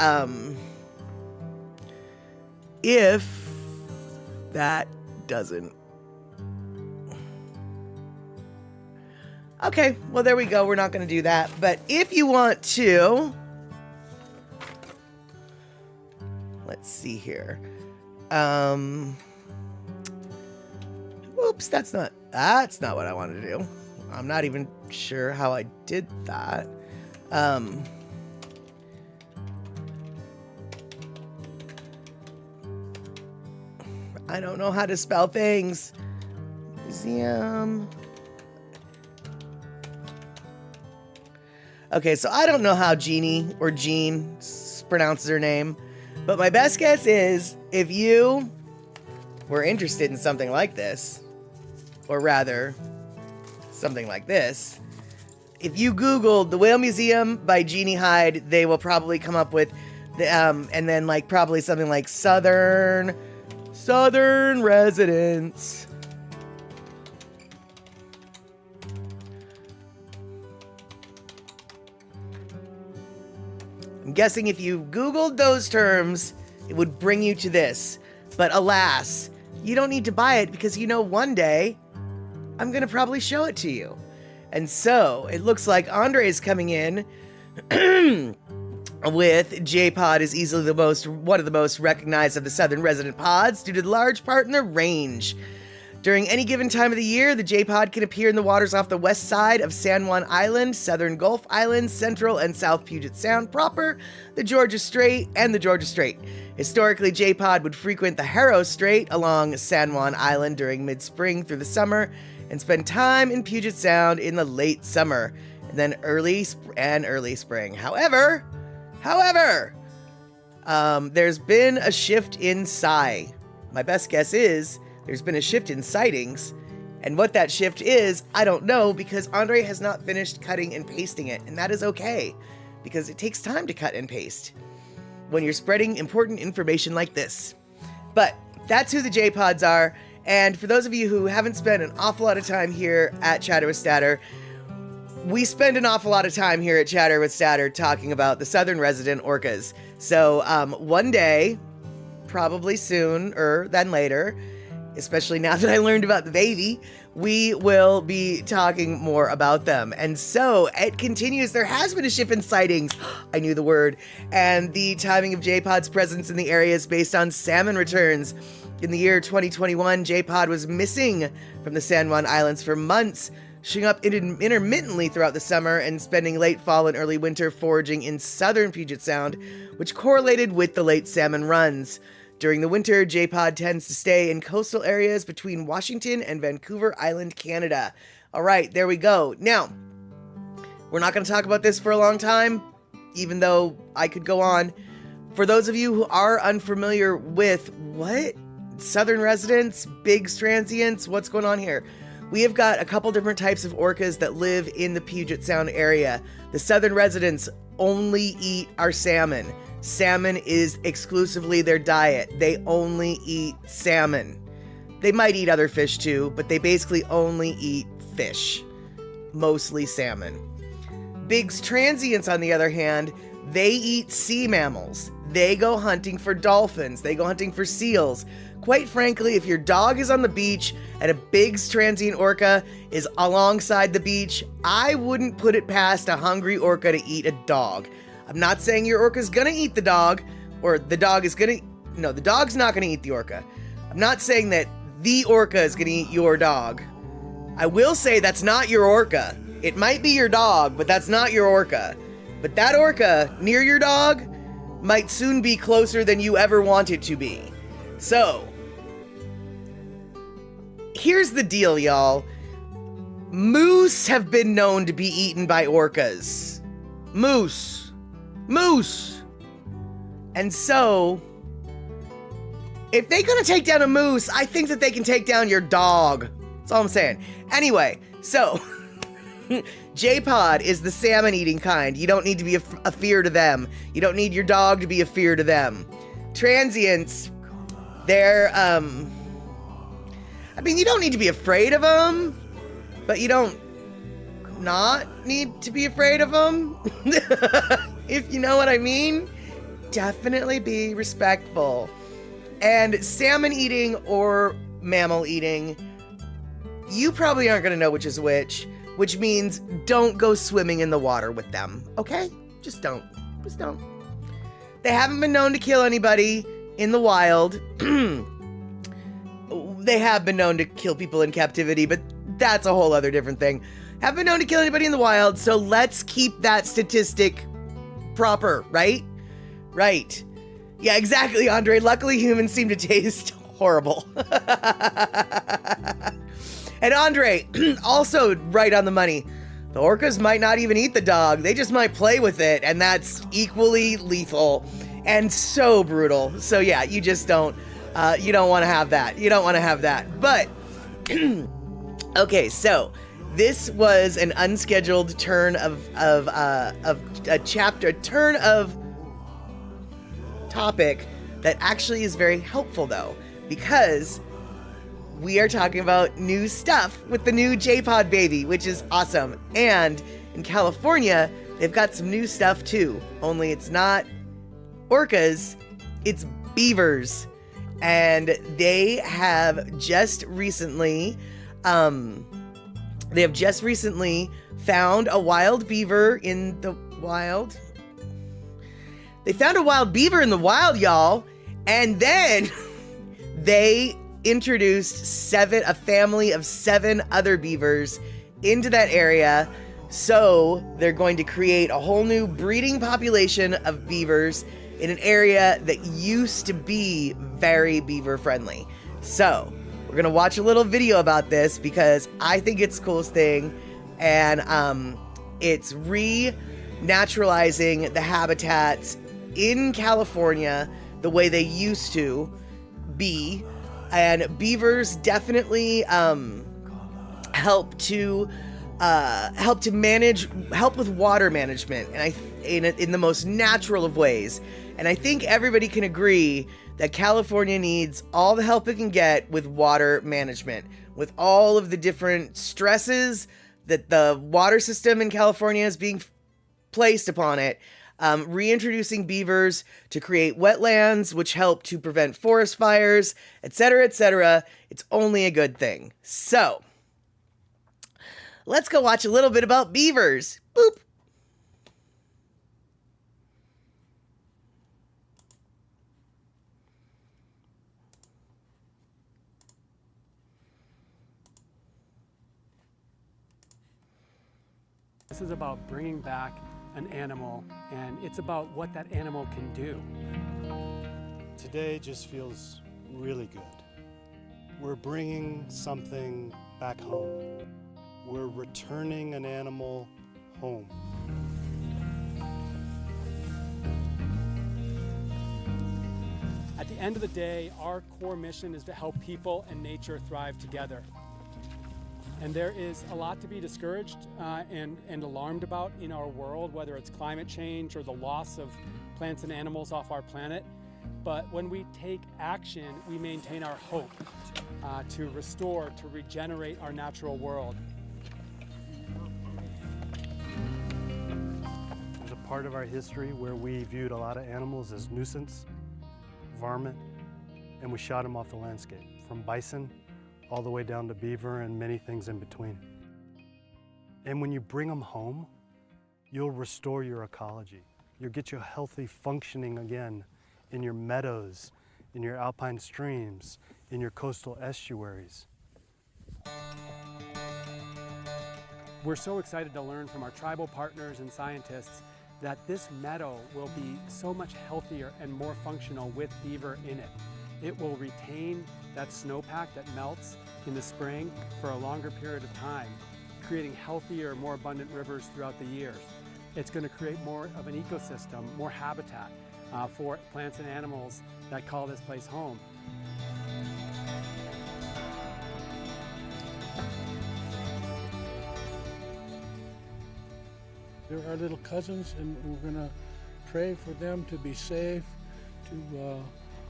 if that doesn't... Okay, well, there we go. We're not going to do that. But if you want to... Let's see here. Oops, that's not what I wanted to do. I'm not even sure how I did that. I don't know how to spell things. Museum. Okay, so I don't know how Jeannie or Jean pronounces her name, but my best guess is if you were interested in something like this, or rather, something like this, if you Googled the Whale Museum by Jeannie Hyde, they will probably come up with the, and then like probably something like Southern residents. I'm guessing if you Googled those terms, it would bring you to this. But alas, you don't need to buy it because you know one day I'm going to probably show it to you. And so it looks like Andre's coming in with J-Pod is easily one of the most recognized of the southern resident pods due to the large part in their range. During any given time of the year, the J-Pod can appear in the waters off the west side of San Juan Island, Southern Gulf Islands, Central and South Puget Sound proper, the Georgia Strait, and the Georgia Strait. Historically, J-Pod would frequent the Haro Strait along San Juan Island during mid-spring through the summer and spend time in Puget Sound in the late summer and then early spring. However, there's been a shift in Psy. My best guess is there's been a shift in sightings, and what that shift is, I don't know, because Andre has not finished cutting and pasting it, and that is okay, because it takes time to cut and paste when you're spreading important information like this. But that's who the J-Pods are, and for those of you who haven't spent an awful lot of time here at Chatter with Statter, we spend an awful lot of time here at Chatter with Statter talking about the southern resident orcas. So one day, probably sooner than later, especially now that I learned about the baby, we will be talking more about them. And so it continues. There has been a shift in sightings. I knew the word. And the timing of J-Pod's presence in the area is based on salmon returns. In the year 2021, J-Pod was missing from the San Juan Islands for months, showing up intermittently throughout the summer and spending late fall and early winter foraging in southern Puget Sound, which correlated with the late salmon runs. During the winter, J-Pod tends to stay in coastal areas between Washington and Vancouver Island, Canada. All right, there we go. Now, we're not going to talk about this for a long time, even though I could go on. For those of you who are unfamiliar with what? Southern residents, big transients, what's going on here? We have got a couple different types of orcas that live in the Puget Sound area. The southern residents only eat our salmon. Salmon is exclusively their diet. They only eat salmon. They might eat other fish too, but they basically only eat fish. Mostly salmon. Biggs transients, on the other hand, they eat sea mammals. They go hunting for dolphins. They go hunting for seals. Quite frankly, if your dog is on the beach and a Biggs transient orca is alongside the beach, I wouldn't put it past a hungry orca to eat a dog. I'm not saying your orca's gonna eat the dog, or the dog is gonna... No, the dog's not gonna eat the orca. I'm not saying that the orca is gonna eat your dog. I will say that's not your orca. It might be your dog, but that's not your orca. But that orca near your dog might soon be closer than you ever want it to be. So, here's the deal, y'all. Moose have been known to be eaten by orcas. Moose. And so, if they're gonna take down a moose, I think that they can take down your dog. That's all I'm saying. Anyway, so, J-Pod is the salmon-eating kind. You don't need to be a fear to them. You don't need your dog to be a fear to them. Transients, they're, I mean, you don't need to be afraid of them, but you don't not need to be afraid of them. If you know what I mean. Definitely be respectful. And salmon eating or mammal eating, you probably aren't going to know which is which means don't go swimming in the water with them, okay? Just don't. They haven't been known to kill anybody in the wild. They have been known to kill people in captivity, but that's a whole other different thing. Haven't been known to kill anybody in the wild, so let's keep that statistic proper, right? Right. Yeah, exactly, Andre. Luckily, humans seem to taste horrible. And Andre, also right on the money. The orcas might not even eat the dog. They just might play with it, and that's equally lethal and so brutal. So yeah, you just don't, you don't want to have that. You don't want to have that. But, okay, so this was an unscheduled turn of a chapter, a turn of topic that actually is very helpful though, because we are talking about new stuff with the new J-Pod baby, which is awesome. And in California, they've got some new stuff too, only it's not orcas, it's beavers. And they have just recently, found a wild beaver in the wild. They found a wild beaver in the wild, y'all. And then they introduced a family of 7 other beavers into that area. So they're going to create a whole new breeding population of beavers in an area that used to be very beaver friendly. So we're going to watch a little video about this because I think it's the coolest thing. And it's re-naturalizing the habitats in California the way they used to be. And beavers definitely help with water management, and in the most natural of ways. And I think everybody can agree that California needs all the help it can get with water management, with all of the different stresses that the water system in California is being placed upon it, reintroducing beavers to create wetlands, which help to prevent forest fires, etc., etc. It's only a good thing. So, let's go watch a little bit about beavers. Boop. This is about bringing back an animal, and it's about what that animal can do. Today just feels really good. We're bringing something back home. We're returning an animal home. At the end of the day, our core mission is to help people and nature thrive together. And there is a lot to be discouraged and alarmed about in our world, whether it's climate change or the loss of plants and animals off our planet. But when we take action, we maintain our hope to restore, to regenerate our natural world. There's a part of our history where we viewed a lot of animals as nuisance, varmint, and we shot them off the landscape, from bison all the way down to beaver and many things in between. And when you bring them home, you'll restore your ecology. You'll get you healthy functioning again in your meadows, in your alpine streams, in your coastal estuaries. We're so excited to learn from our tribal partners and scientists that this meadow will be so much healthier and more functional with beaver in it. It will retain that snowpack that melts in the spring for a longer period of time, creating healthier, more abundant rivers throughout the years. It's going to create more of an ecosystem, more habitat for plants and animals that call this place home. They're our little cousins, and we're going to pray for them to be safe, to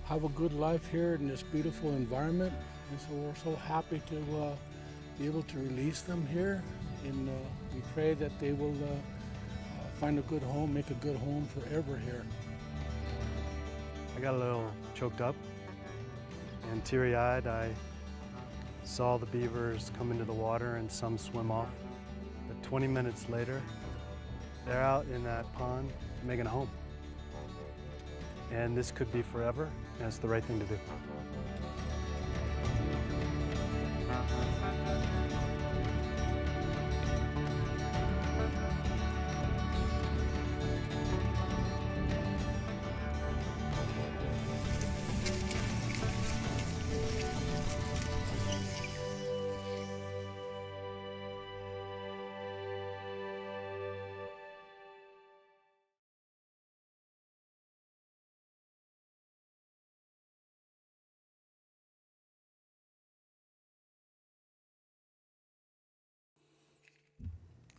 have a good life here in this beautiful environment. And so we're so happy to be able to release them here, and we pray that they will find a good home, make a good home forever here. I got a little choked up and teary-eyed. I saw the beavers come into the water and some swim off. But 20 minutes later, they're out in that pond making a home. And this could be forever, and it's the right thing to do.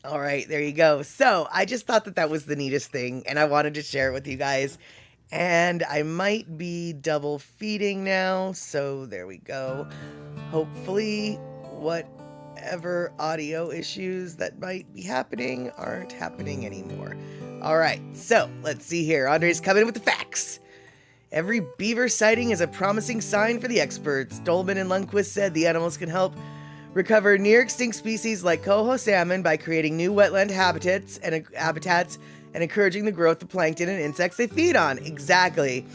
All right, there you go. So I just thought that that was the neatest thing, and I wanted to share it with you guys. And I might be double feeding now, so there we go. Hopefully, whatever audio issues that might be happening aren't happening anymore. All right, so let's see here. Andre's coming in with the facts. Every beaver sighting is a promising sign for the experts. Dolman and Lundquist said the animals can help recover near-extinct species like coho salmon by creating new wetland habitats and encouraging the growth of plankton and insects they feed on. Exactly.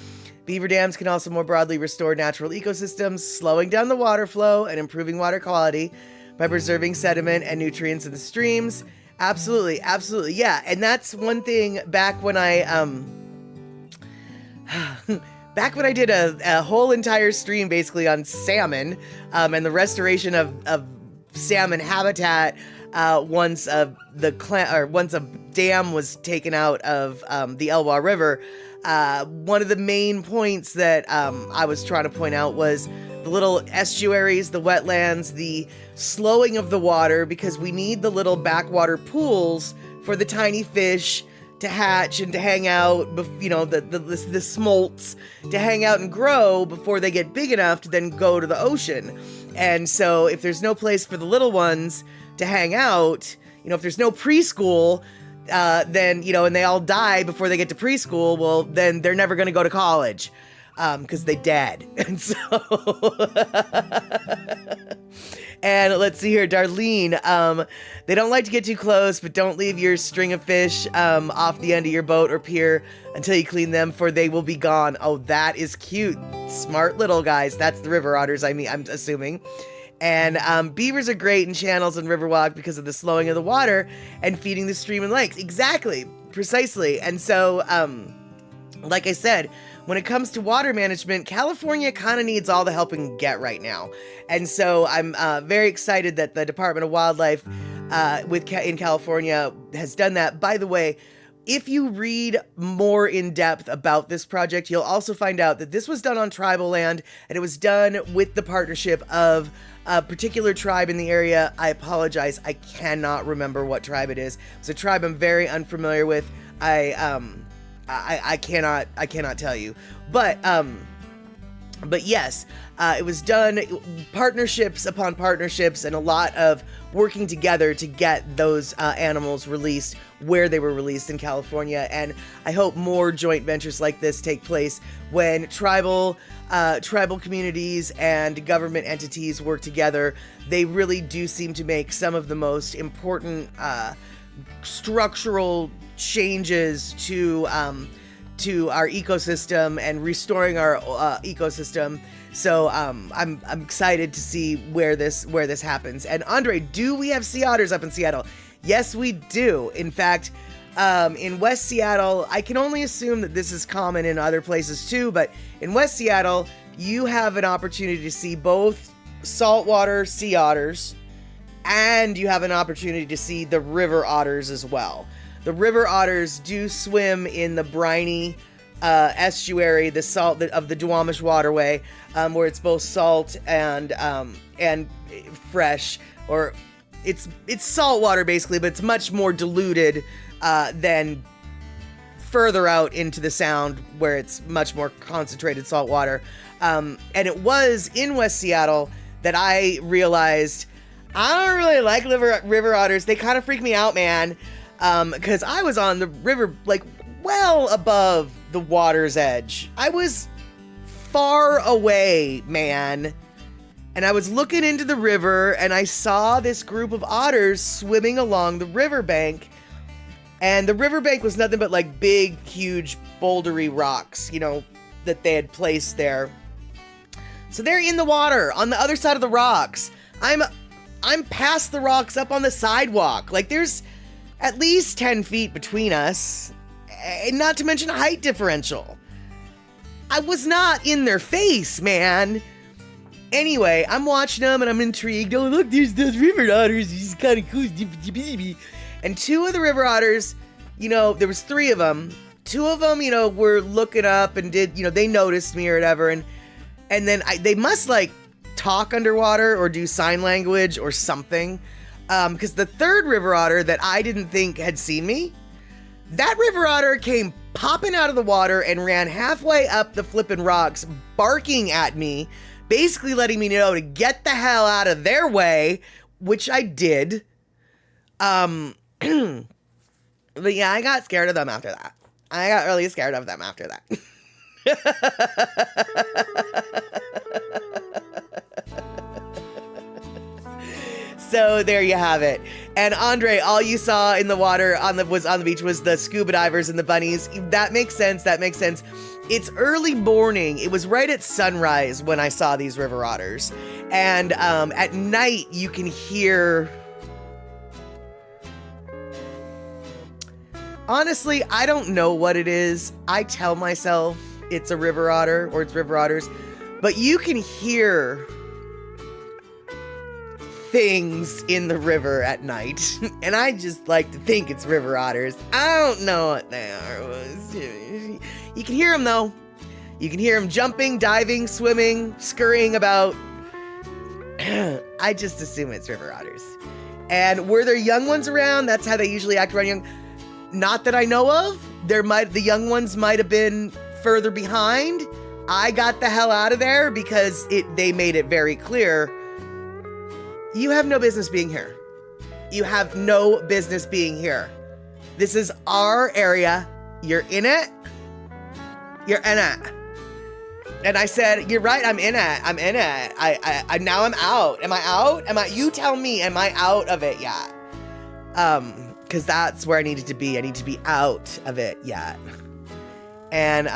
Beaver dams can also more broadly restore natural ecosystems, slowing down the water flow and improving water quality by preserving sediment and nutrients in the streams. Absolutely, absolutely. Yeah, and that's one thing back when I did a whole entire stream basically on salmon and the restoration of salmon habitat once a dam was taken out of the Elwha River. One of the main points that I was trying to point out was the little estuaries, the wetlands, the slowing of the water, because we need the little backwater pools for the tiny fish to hatch and to hang out, you know, the smolts to hang out and grow before they get big enough to then go to the ocean. And so if there's no place for the little ones to hang out. You know, if there's no preschool, then, you know, and they all die before they get to preschool, well, then they're never going to go to college because they dead. And so, and let's see here, Darlene, they don't like to get too close, but don't leave your string of fish off the end of your boat or pier until you clean them, for they will be gone. Oh, that is cute. Smart little guys. That's the river otters, I'm assuming. And beavers are great in channels and riverwalk because of the slowing of the water and feeding the stream and lakes. Exactly. Precisely. And so, like I said, when it comes to water management, California kind of needs all the help it can get right now. And so I'm very excited that the Department of Wildlife in California has done that. By the way, if you read more in depth about this project, you'll also find out that this was done on tribal land, and it was done with the partnership of a particular tribe in the area. I apologize, I cannot remember what tribe it is. It's a tribe I'm very unfamiliar with. I cannot tell you. But yes, it was done partnerships upon partnerships and a lot of working together to get those animals released where they were released in California. And I hope more joint ventures like this take place when tribal communities and government entities work together. They really do seem to make some of the most important structural changes to our ecosystem and restoring our ecosystem. So I'm excited to see where this happens. And Andre, do we have sea otters up in Seattle? Yes, we do. In fact, in West Seattle, I can only assume that this is common in other places too, but in West Seattle, you have an opportunity to see both saltwater sea otters, and you have an opportunity to see the river otters as well. The river otters do swim in the briny estuary, the salt of the Duwamish Waterway, where it's both salt and fresh, or it's salt water basically, but it's much more diluted than further out into the Sound, where it's much more concentrated salt water. And it was in West Seattle that I realized I don't really like river otters. They kind of freak me out, man. Because I was on the river, like, well above the water's edge. I was far away, man. And I was looking into the river, and I saw this group of otters swimming along the riverbank. And the riverbank was nothing but, like, big, huge, bouldery rocks, you know, that they had placed there. So they're in the water, on the other side of the rocks. I'm past the rocks, up on the sidewalk. Like, there's at least 10 feet between us, and not to mention a height differential. I was not in their face, man. Anyway, I'm watching them and I'm intrigued. Oh, look, there's those river otters. He's kind of cool. And two of the river otters, you know, there was three of them. Two of them, you know, were looking up and did, you know, they noticed me or whatever. And then they must like talk underwater or do sign language or something. Because the third river otter that I didn't think had seen me, that river otter came popping out of the water and ran halfway up the flippin' rocks, barking at me, basically letting me know to get the hell out of their way, which I did. But yeah, I got scared of them after that. I got really scared of them after that. So there you have it. And Andre, all you saw in the water was on the beach was the scuba divers and the bunnies. That makes sense. That makes sense. It's early morning. It was right at sunrise when I saw these river otters. And at night you can hear. Honestly, I don't know what it is. I tell myself it's a river otter or it's river otters, but you can hear things in the river at night, and I just like to think it's river otters. I don't know what they are. You can hear them though. You can hear them jumping, diving, swimming, scurrying about. I just assume it's river otters. And were there young ones around? That's how they usually act around young. Not that I know of. The young ones might have been further behind. I got the hell out of there because they made it very clear. You have no business being here. You have no business being here. This is our area. You're in it. You're in it. And I said, you're right, I'm in it. I'm in it. I now I'm out. Am I out? You tell me, am I out of it yet? Because that's where I needed to be. I need to be out of it yet. And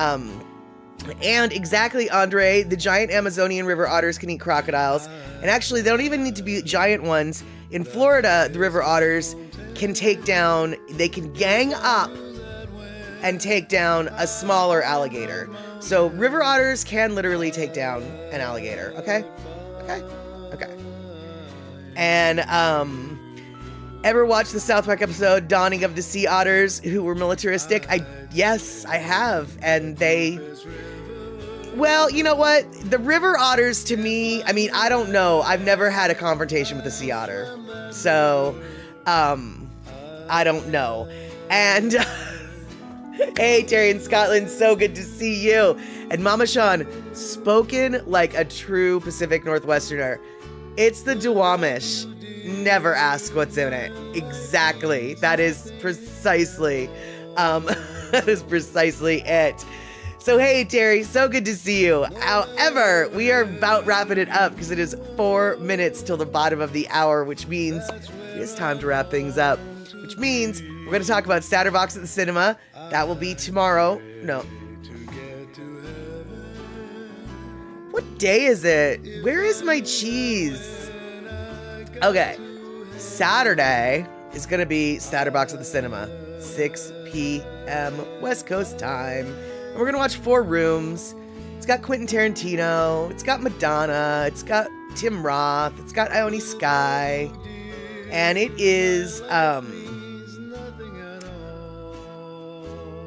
exactly, Andre, the giant Amazonian river otters can eat crocodiles. And actually, they don't even need to be giant ones. In Florida, the river otters can they can gang up and take down a smaller alligator. So river otters can literally take down an alligator, okay? Okay. And, ever watched the South Park episode, Dawning of the Sea Otters, who were militaristic? Yes, I have. And well, you know what? The river otters to me, I mean, I don't know. I've never had a confrontation with a sea otter. So, I don't know. And hey, Terry in Scotland, so good to see you. And Mama Sean, spoken like a true Pacific Northwesterner. It's the Duwamish. Never ask what's in it. Exactly. That is precisely it. So hey, Terry, so good to see you. However, we are about wrapping it up because it is 4 minutes till the bottom of the hour, which means it's time to wrap things up. Which means we're going to talk about Satterbox at the cinema. That will be tomorrow. No. What day is it? Where is my cheese? Okay. Saturday is going to be Satterbox at the cinema. 6 p.m. West Coast time. And we're going to watch Four Rooms. It's got Quentin Tarantino. It's got Madonna. It's got Tim Roth. It's got Ione Skye. And it is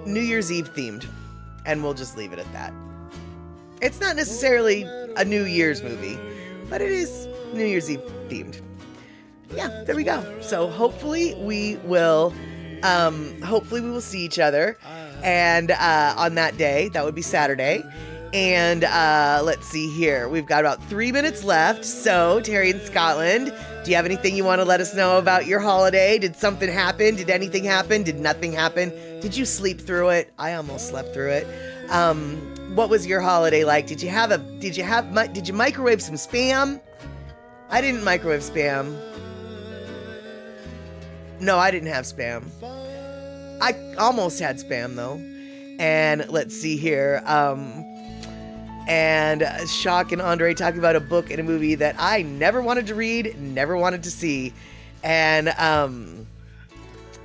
New Year's Eve themed. And we'll just leave it at that. It's not necessarily a New Year's movie, but it is New Year's Eve themed. Yeah, there we go. So hopefully we will see each other. And on that day, that would be Saturday. And let's see here. We've got about 3 minutes left. So, Terry in Scotland, do you have anything you want to let us know about your holiday? Did something happen? Did anything happen? Did nothing happen? Did you sleep through it? I almost slept through it. What was your holiday like? Did you microwave some Spam? I didn't microwave Spam. No, I didn't have Spam. I almost had Spam though. And let's see here. And Shock and Andre talking about a book and a movie that I never wanted to read, never wanted to see. And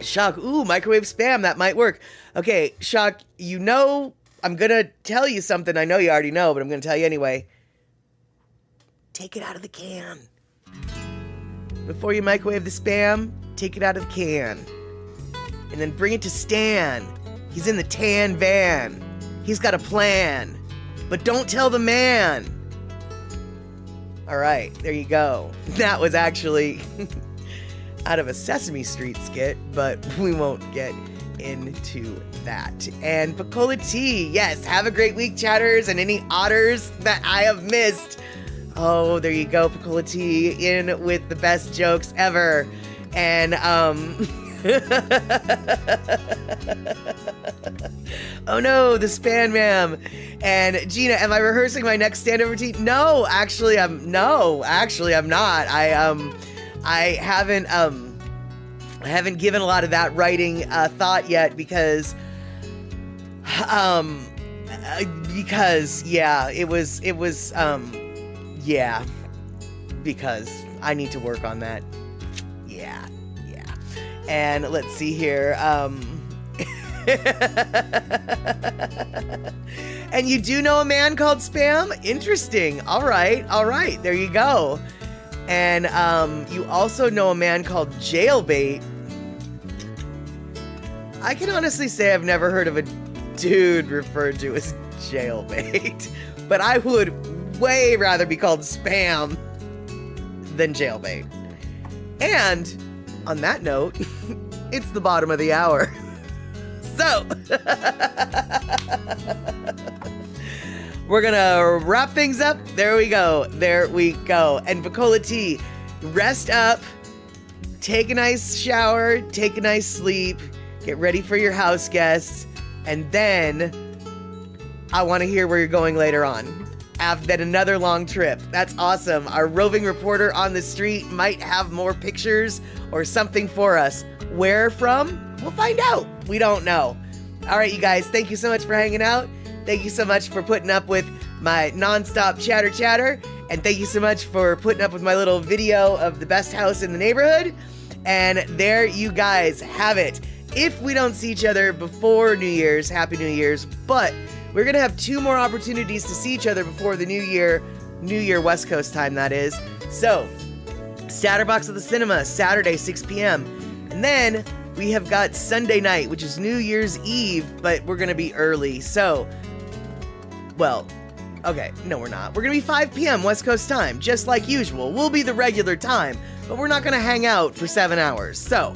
Shock, microwave Spam, that might work. Okay, Shock, I'm gonna tell you something I know you already know, but I'm gonna tell you anyway. Take it out of the can. Before you microwave the Spam, take it out of the can. And then bring it to Stan. He's in the tan van. He's got a plan. But don't tell the man. All right, there you go. That was actually out of a Sesame Street skit, but we won't get into that. And Pacola T, yes, have a great week, chatters, and any otters that I have missed. Oh, there you go, Pacola T, in with the best jokes ever. And oh no, the Span Ma'am. And Gina, am I rehearsing my next stand-up routine? No, actually I'm not. I haven't given a lot of that writing thought yet because because I need to work on that. Yeah. And let's see here. And you do know a man called Spam? Interesting. All right. There you go. And you also know a man called Jailbait. I can honestly say I've never heard of a dude referred to as Jailbait, but I would way rather be called Spam than Jailbait. And on that note, it's the bottom of the hour. So, we're gonna wrap things up. There we go. And Pacola T, rest up. take a nice shower, take a nice sleep, get ready for your house guests, and then I want to hear where you're going later on. After that, another long trip. That's awesome. Our roving reporter on the street might have more pictures or something for us. Where from? We'll find out. We don't know. All right, you guys, thank you so much for hanging out. Thank you so much for putting up with my nonstop chatter. And thank you so much for putting up with my little video of the best house in the neighborhood. And there you guys have it. If we don't see each other before New Year's, Happy New Year's, but we're going to have 2 more opportunities to see each other before the New Year West Coast time, that is. So, Statterbox at the Cinema, Saturday, 6 p.m. And then we have got Sunday night, which is New Year's Eve, but we're going to be early. So, well, okay, no, we're not. We're going to be 5 p.m. West Coast time, just like usual. We'll be the regular time, but we're not going to hang out for 7 hours. So,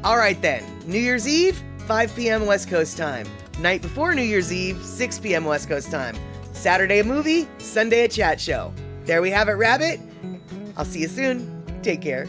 all right then. New Year's Eve, 5 p.m. West Coast time. Night before New Year's Eve, 6 p.m. West Coast time. Saturday a movie, Sunday a chat show. There we have it, Rabbit. I'll see you soon. Take care.